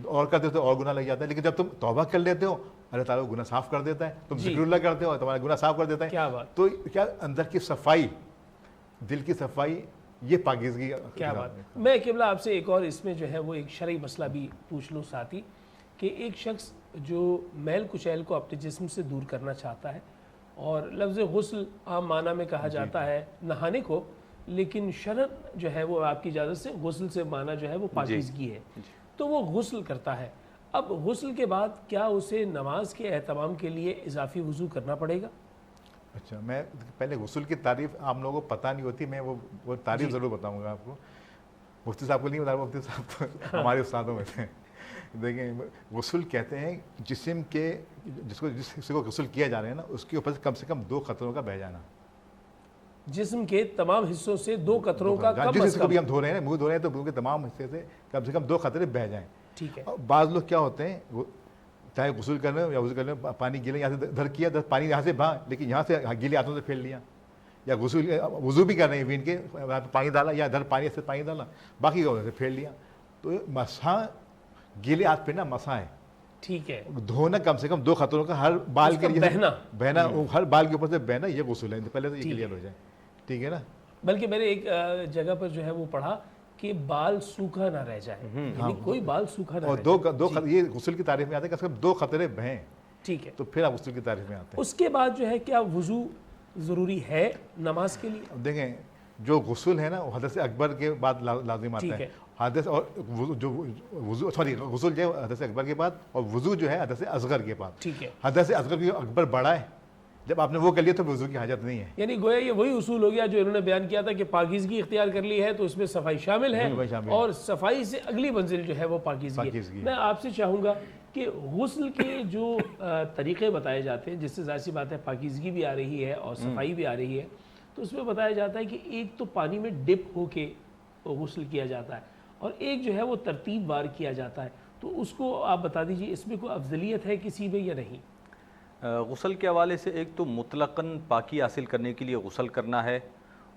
اور کرتے ہو تو اور گناہ لگ جاتا ہے. لیکن جب تم توبہ کر لیتے ہو اللہ تعالیٰ گناہ صاف کر دیتا ہے. تم ذکر اللہ کرتے ہو تمہارا گناہ صاف کر دیتا ہے. کیا بات. تو کیا اندر کی صفائی, دل کی صفائی, یہ پاکیزگی. کیا بات. میں قبلہ آپ سے ایک اور اس میں جو ہے وہ ایک شرعی مسئلہ بھی پوچھ لوں ساتھی, کہ ایک شخص جو میل کچیل کو اپنے جسم سے دور کرنا چاہتا ہے, اور لفظ غسل عام معنی میں کہا جاتا ہے نہانے کو, لیکن شرعن جو ہے وہ آپ کی اجازت سے غسل سے معنی جو ہے وہ پاکیزگی ہے, تو وہ غسل کرتا ہے. اب غسل کے بعد کیا اسے نماز کے اہتمام کے لیے اضافی وضو کرنا پڑے گا؟ اچھا, میں پہلے غسل کی تعریف آپ لوگوں کو پتہ نہیں ہوتی, میں وہ تعریف ضرور بتاؤں گا آپ کو. مفتی صاحب کو نہیں بتا رہا, مفتی صاحب ہمارے استادوں میں سے. دیکھیں غسل کہتے ہیں جسم کے جس کو غسل کیا جا رہا ہے نا اس کے اوپر سے کم 2 قطروں کا بہہ جانا. جسم کے تمام حصوں سے 2 قطروں کا کم جس حصے کو بھی ہم دھو رہے ہیں, منہ دھو رہے ہیں, تو منہ کے تمام حصے سے کم 2 قطرے بہہ جائیں. ٹھیک ہے. بعض لوگ کیا ہوتے ہیں چاہے غسل کرنے یا وضو کرنے پانی گیلے یہاں سے ادھر کیا, پانی یہاں سے بہا لیکن یہاں سے گیلے ہاتھوں سے پھیر لیا, یا وضو بھی کر رہے ہیں وین کے پانی ڈالا یا ادھر پانی سے پانی ڈالا, باقی کا سے پھیر لیا. تو مسح گیلے ہاتھ پھیرنا مسح ہے. ٹھیک ہے. دھونا کم سے کم 2 قطروں کا ہر بال کے لیے بہنا, ہر بال کے اوپر سے بہنا, یہ غسل ہے. پہلے تو یہ کلیئر ہو جائے. ٹھیک ہے نا. بلکہ میں نے ایک جگہ پر جو ہے وہ پڑھا کہ بال سوکھا نہ رہ جائے, یعنی کوئی بال سوکھا نہ رہ جائے. اور یہ غسل کی تعریف میں آتا ہے کہ کم 2 قطرے بہیں. ٹھیک ہے. تو پھر آپ غسل کی تعریف میں آتے ہیں. اس کے بعد جو ہے کیا وضو ضروری ہے نماز کے لیے؟ دیکھیں جو غسل ہے نا وہ حدث اکبر کے بعد لازم آتا ہے. حدث اور جو وضو غسل جو ہے حدث اکبر کے بعد, اور وضو جو ہے حدث اصغر کے بعد. ٹھیک ہے. حدث اصغر کی اکبر بڑا ہے, جب آپ نے وہ کر لیا تو وضو کی حاجت نہیں ہے. یعنی گویا یہ وہی اصول ہو گیا جو انہوں نے بیان کیا تھا کہ پاکیزگی اختیار کر لی ہے تو اس میں صفائی شامل ہے, اور صفائی سے اگلی منزل جو ہے وہ پاکیزگی ہے. میں آپ سے چاہوں گا کہ غسل کے جو طریقے بتائے جاتے ہیں, جس سے ظاہر سی بات ہے پاکیزگی بھی آ رہی ہے اور صفائی بھی آ رہی ہے, تو اس میں بتایا جاتا ہے کہ ایک تو پانی میں ڈپ ہو کے غسل کیا جاتا ہے اور ایک جو ہے وہ ترتیب وار کیا جاتا ہے. تو اس کو آپ بتا دیجئے اس میں کوئی افضلیت ہے کسی میں یا نہیں؟ غسل کے حوالے سے ایک تو مطلقاً پاکی حاصل کرنے کے لیے غسل کرنا ہے،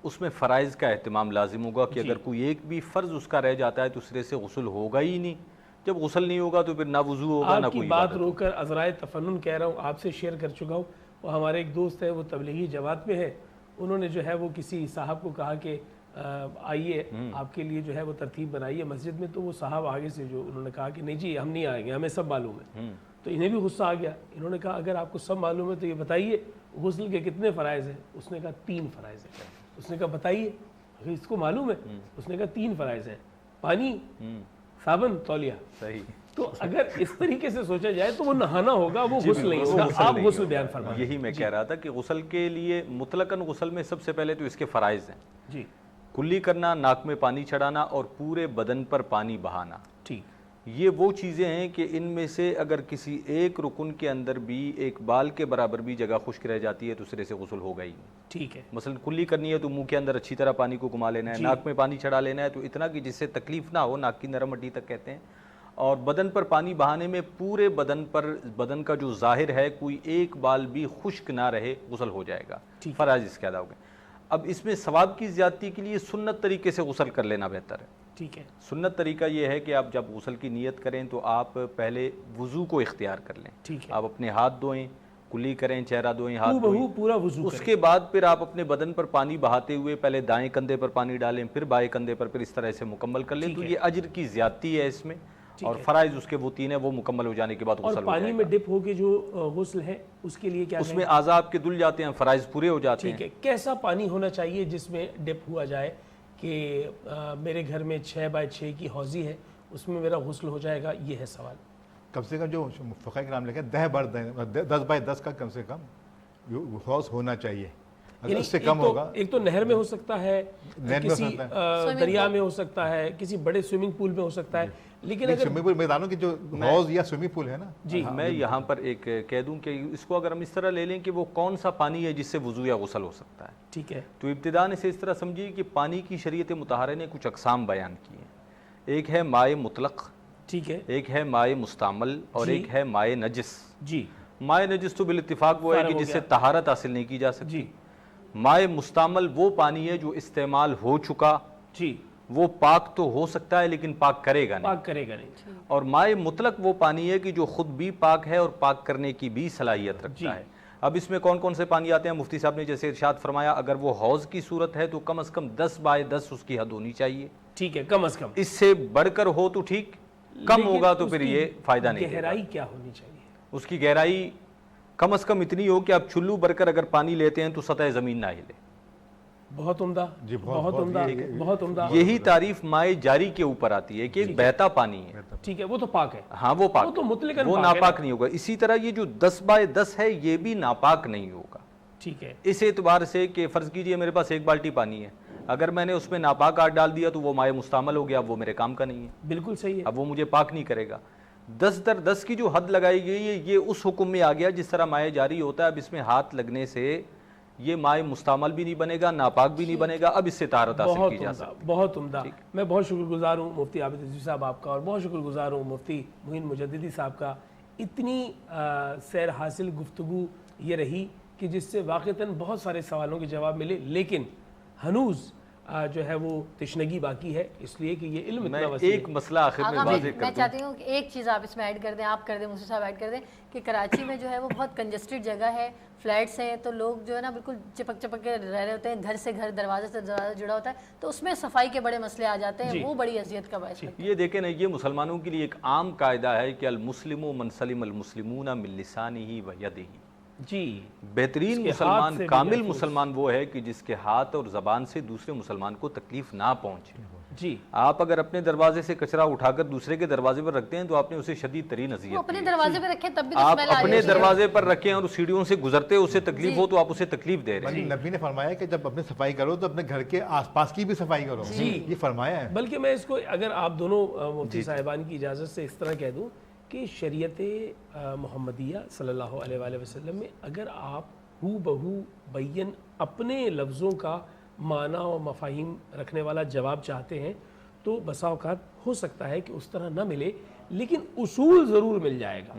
اس میں فرائض کا اہتمام لازم ہوگا کہ اگر کوئی ایک بھی فرض اس کا رہ جاتا ہے تو سرے سے غسل ہوگا ہی نہیں. جب غسل نہیں ہوگا تو پھر نہ وضو ہوگا نہ کوئی بات رو کر عذرائے تفنن کہہ رہا ہوں، آپ سے شیئر کر چکا ہوں. وہ ہمارے ایک دوست ہے، وہ تبلیغی جماعت میں ہے، انہوں نے جو ہے وہ کسی صاحب کو کہا کہ آئیے آپ کے لیے جو ہے وہ ترتیب بنائیے مسجد میں. تو وہ صاحب آگے سے جو انہوں نے کہا کہ نہیں جی ہم نہیں آئیں گے، ہمیں سب معلوم ہے. تو انہیں بھی غصہ آ گیا. انہوں نے کہا اگر آپ کو سب معلوم ہے تو یہ بتائیے غسل کے کتنے فرائض ہیں؟ اس نے کہا 3 فرائض ہیں. اس نے کہا بتائیے، اس کو معلوم ہے. اس نے کہا 3 فرائض ہیں، پانی، صابن، تولیہ. صحیح. تو اگر اس طریقے سے سوچا جائے تو وہ نہانا ہوگا، وہ غسل نہیں ہوگا. آپ غسل بیان فرمائیں. یہی میں کہہ رہا تھا کہ غسل کے لیے مطلقاً غسل میں سب سے پہلے تو اس کے فرائض ہیں. جی. کلی کرنا، ناک میں پانی چڑھانا اور پورے بدن پر پانی بہانا. ٹھیک. یہ وہ چیزیں ہیں کہ ان میں سے اگر کسی ایک رکن کے اندر بھی ایک بال کے برابر بھی جگہ خشک رہ جاتی ہے تو سرے سے غسل ہوگا ہی نہیں. ٹھیک ہے. مثلا کلی کرنی ہے تو منہ کے اندر اچھی طرح پانی کو گھما لینا ہے، ناک میں پانی چڑھا لینا ہے تو اتنا کہ جس سے تکلیف نہ ہو، ناک کی نرم ہڈی تک کہتے ہیں. اور بدن پر پانی بہانے میں پورے بدن پر، بدن کا جو ظاہر ہے کوئی ایک بال بھی خشک نہ رہے، غسل ہو جائے گا. فرائض اس کے ادا ہو گئے. اب اس میں ثواب کی زیادتی کے لیے سنت طریقے سے غسل کر لینا بہتر ہے. ٹھیک ہے. سنت طریقہ یہ ہے کہ آپ جب غسل کی نیت کریں تو آپ پہلے وضو کو اختیار کر لیں. ٹھیک ہے. آپ اپنے ہاتھ دھوئیں، کلی کریں، چہرہ دھوئیں، ہاتھ دھوئیں، پورا وضو. اس کے بعد پھر آپ اپنے بدن پر پانی بہاتے ہوئے پہلے دائیں کندھے پر پانی ڈالیں، پھر بائیں کندھے پر، پھر اس طرح سے مکمل کر لیں. تو یہ اجر کی زیادتی ہے اس میں. اور فرائض اس کے وہ 3 ہیں، وہ مکمل ہو جانے کے بعد غسل ہو جائے گا. اور پانی میں ڈپ ہو کے جو غسل ہے اس کے لیے کیا؟ اس میں اعضاء آپ کے دھل جاتے ہیں، فرائض پورے ہو جاتے ہیں. ٹھیک ہے. کیسا پانی ہونا چاہیے جس میں ڈپ ہوا جائے کہ میرے گھر میں 6x6 کی حوضی ہے، اس میں میرا غسل ہو جائے گا؟ یہ ہے سوال. کم سے کم جو فقہ کرام لکھے 10x10 کا کم سے کم حوض ہونا چاہیے. اگر اس سے کم ہوگا، ایک تو نہر میں ہو سکتا ہے، کسی دریا میں ہو سکتا ہے، کسی بڑے سوئمنگ پول میں ہو سکتا ہے. لیکن اگر سوئمنگ پول میدانوں کی جو حوض یا سوئمنگ پول ہے نا، جی میں یہاں پر ایک کہہ دوں کہ اس کو اگر ہم اس طرح لے لیں کہ وہ کون سا پانی ہے جس سے وضو یا غسل ہو سکتا ہے. ٹھیک ہے. تو ابتداء سے اس طرح سمجھیے کہ پانی کی شریعت مطہرہ نے کچھ اقسام بیان کی ہیں. ایک ہے مائع مطلق، ٹھیک ہے، ایک ہے مائع مستعمل، اور ایک ہے مائع نجس. جی. مائع نجس تو بالاتفاق وہ ہے کہ جس سے طہارت حاصل نہیں کی جا سکتی. جی. مائع مستعمل وہ پانی ہے جو استعمال ہو چکا، جی، وہ پاک تو ہو سکتا ہے لیکن پاک کرے گا نہیں. پاک کرے گا نہیں. اور مائع مطلق وہ پانی ہے کہ جو خود بھی پاک ہے اور پاک کرنے کی بھی صلاحیت رکھتا ہے. اب اس میں کون کون سے پانی آتے ہیں؟ مفتی صاحب نے جیسے ارشاد فرمایا اگر وہ حوض کی صورت ہے تو کم از کم 10x10 اس کی حد ہونی چاہیے. ٹھیک ہے. کم از کم. اس سے بڑھ کر ہو تو ٹھیک، کم ہوگا تو پھر یہ فائدہ نہیں. گہرائی کیا ہونی چاہیے؟ اس کی گہرائی کم از کم اتنی ہو کہ آپ چلو بھر کر اگر پانی لیتے ہیں تو سطح زمین نہ ہلے. بہت عمدہ. جی بہت عمدہ. بہت عمدہ. یہی تعریف مائع جاری کے اوپر آتی ہے کہ ایک بہتا پانی ہے. ٹھیک ہے. وہ تو پاک ہے. ہاں وہ پاک، وہ تو مطلقاً وہ ناپاک نہیں ہوگا. اسی طرح یہ جو 10x10 ہے یہ بھی ناپاک نہیں ہوگا. ٹھیک ہے. اس اعتبار سے کہ فرض کیجئے میرے پاس 1 بالٹی پانی ہے، اگر میں نے اس میں ناپاک آٹھ ڈال دیا تو وہ مائع مستعمل ہو گیا، اب وہ میرے کام کا نہیں ہے. بالکل صحیح ہے. اب وہ مجھے پاک نہیں کرے گا. 10x10 کی جو حد لگائی گئی ہے یہ اس حکم میں آ گیا جس طرح مائع جاری ہوتا ہے. اب اس میں ہاتھ لگنے سے یہ مائع مستعمل بھی نہیں بنے گا، ناپاک بھی نہیں بنے گا. اب اس سے طہارت حاصل کی جا سکتی ہے. بہت عمدہ. میں بہت شکر گزار ہوں مفتی عابد رضوی صاحب آپ کا، اور بہت شکر گزار ہوں مفتی معین مجددی صاحب کا. اتنی سیر حاصل گفتگو یہ رہی کہ جس سے واقعتاً بہت سارے سوالوں کے جواب ملے، لیکن ہنوز جو ہے وہ تشنگی باقی ہے، اس لیے کہ یہ علم اتنا وسیع ہے. ایک مسئلہ آخر میں واضح کر دوں. میں چاہتی ہوں کہ ایک چیز آپ اس میں ایڈ کر دیں، آپ کر دیں، مفتی صاحب ایڈ کر دیں کہ کراچی میں جو ہے وہ بہت کنجسٹڈ جگہ ہے، فلیٹس ہیں، تو لوگ جو ہے نا بالکل چپک چپک کے رہ رہے ہوتے ہیں، گھر سے گھر، دروازے سے دروازہ جڑا ہوتا ہے، تو اس میں صفائی کے بڑے مسئلے آ جاتے ہیں. وہ بڑی اذیت کا باعث ہے. یہ دیکھیں نا، یہ مسلمانوں کے لیے ایک عام قاعدہ ہے کہ المسلم من سلم المسلمون من لسانہ و یدہ. جی. بہترین مسلمان، کامل مسلمان وہ ہے کہ جس کے ہاتھ اور زبان سے دوسرے مسلمان کو تکلیف نہ پہنچے. جی. آپ اگر اپنے دروازے سے کچرا اٹھا کر دوسرے کے دروازے پر رکھتے ہیں تو آپ نے اسے شدید ترین اذیت. اپنے دروازے پر رکھیں تب بھی آپ اپنے دروازے پر رکھیں اور سیڑھیوں سے گزرتے اسے تکلیف ہو تو آپ اسے تکلیف دے رہے ہیں. نبی نے فرمایا کہ جب اپنے صفائی کرو تو اپنے گھر کے آس پاس کی بھی صفائی کرو. یہ فرمایا ہے. بلکہ میں اس کو اگر آپ دونوں مفتی صاحبان کی اجازت سے اس طرح کہہ دوں کہ شریعت محمدیہ صلی اللہ علیہ وآلہ وسلم میں اگر آپ ہو بہو بیان اپنے لفظوں کا معنی اور مفاہیم رکھنے والا جواب چاہتے ہیں تو بسا اوقات ہو سکتا ہے کہ اس طرح نہ ملے، لیکن اصول ضرور مل جائے گا.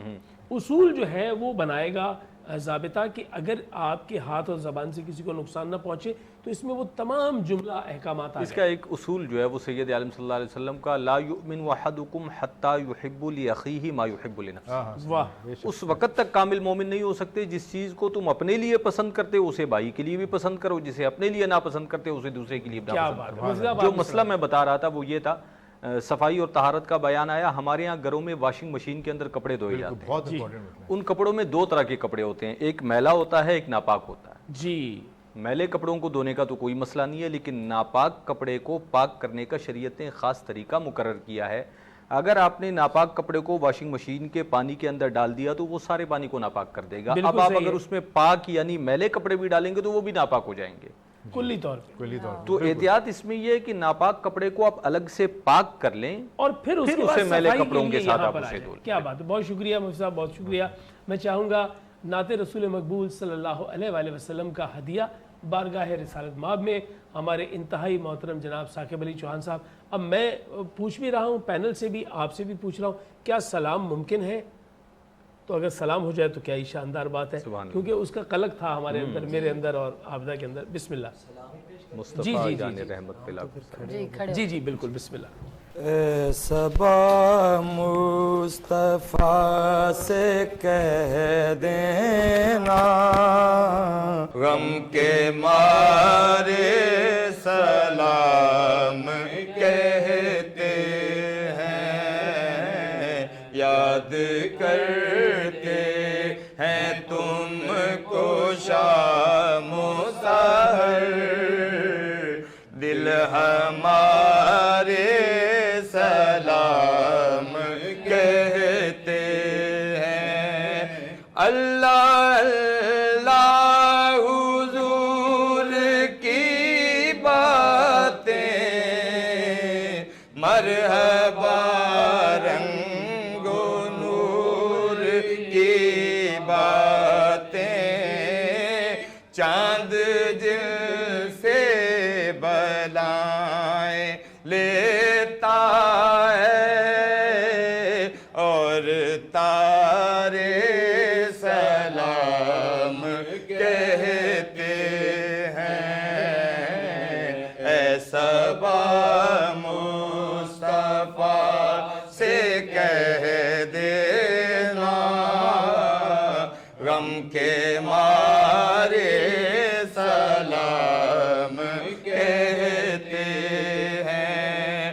اصول جو ہے وہ بنائے گا ضابطہ کہ اگر آپ کے ہاتھ اور زبان سے کسی کو نقصان نہ پہنچے تو اس میں وہ تمام جملہ احکامات آ اس کا ایک اصول جو ہے وہ سید عالم صلی اللہ علیہ وسلم کا لا یؤمن احدکم حتی یحب لأخیہ ما یحب لنفسہ. واہ، اس وقت تک کامل مومن نہیں ہو سکتے جس چیز کو تم اپنے لیے پسند کرتے ہو اسے بھائی کے لیے بھی پسند کرو، جسے اپنے لیے ناپسند کرتے ہو اسے دوسرے کے لیے بھی ناپسند کرو. جو مسئلہ میں بتا رہا تھا وہ یہ تھا، صفائی اور طہارت کا بیان آیا. ہمارے ہاں گھروں میں واشنگ مشین کے اندر کپڑے دھوئے جاتے ہیں. ان کپڑوں میں دو طرح کے کپڑے ہوتے ہیں، ایک میلا ہوتا ہے، ایک ناپاک ہوتا ہے. جی، میلے کپڑوں کو دھونے کا تو کوئی مسئلہ نہیں ہے، لیکن ناپاک کپڑے کو پاک کرنے کا شریعت نے خاص طریقہ مقرر کیا ہے. اگر آپ نے ناپاک کپڑے کو واشنگ مشین کے پانی کے اندر ڈال دیا تو وہ سارے پانی کو ناپاک کر دے گا. اب آپ اگر اس میں پاک یعنی میلے کپڑے بھی ڈالیں گے تو وہ بھی ناپاک ہو جائیں گے کلی طور پہ. تو احتیاط اس میں یہ ہے کہ ناپاک کپڑے کو آپ الگ سے پاک کر لیں اور پھر اسے میلے کپڑوں کے ساتھ آپ اسے دھو لیں. کیا بات ہے، بہت شکریہ مفتی صاحب، بہت شکریہ. میں چاہوں گا نعت رسول مقبول صلی اللہ علیہ وآلہ وسلم کا ہدیہ بارگاہ رسالت مآب میں ہمارے انتہائی محترم جناب ثاقب علی چوہان صاحب. اب میں پوچھ بھی رہا ہوں پینل سے بھی، آپ سے بھی پوچھ رہا ہوں، کیا سلام ممکن ہے؟ تو اگر سلام ہو جائے تو کیا ہی شاندار بات ہے، کیونکہ اس کا قلق تھا ہمارے اندر، میرے اندر اور عابدہ کے اندر. بسم اللہ. مصطفیٰ جان رحمت پہ جی جی بالکل، بسم اللہ. اے صبا مصطفیٰ سے کہہ دینا غم کے مارے سلام کہتے ہیں، یاد کرتے ہیں تم کو شام و سحر، دل ہمارے سلام کہتے ہیں. اللہ اللہ حضور کی باتیں، مرحبا رنگ و نور کی باتیں، چاند دل سے بلائیں لیتا ہے اور تارے سلام کہتے ہیں. اے صبا مصطفیٰ سے کہہ دینا غم کے مارے سلام کہتے ہیں.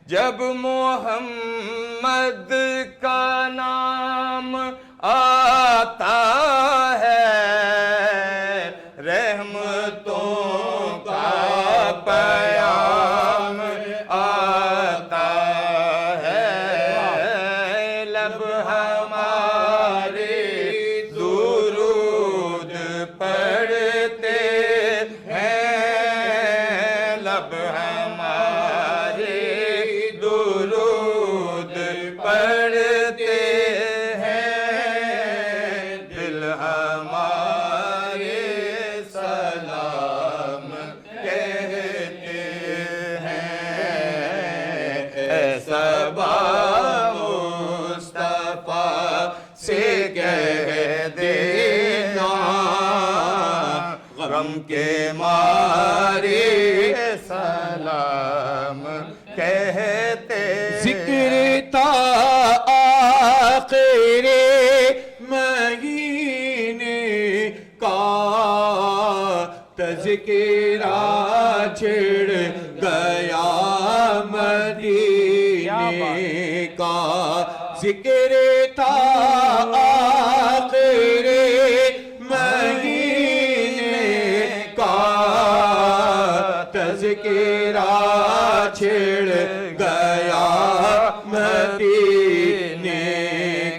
جب محمد کا نام آتا ہے، رحمتوں کا پیام آتا ہے، لب ہمارے درود پڑھتے ہیں، لب ہمارے درود پڑھتے ہیں، دل ہمارے سلام کہتے ہیں. اے صبا مصطفیٰ سے کہہ دینا غم کے مارے سلام کہتے. ذکر تا آخر مہینے کا تذکرہ چھڑ گیا مدینے کا، ذکر تا آخر مہینے کا تذکرہ چھڑ گیا مدینے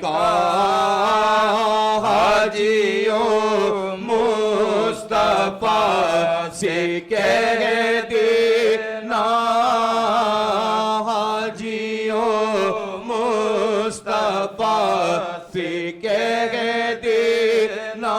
کا. حاجیوں مصطفیٰ سے کہہ دینا، حاجیوں مصطفیٰ سے کہہ دینا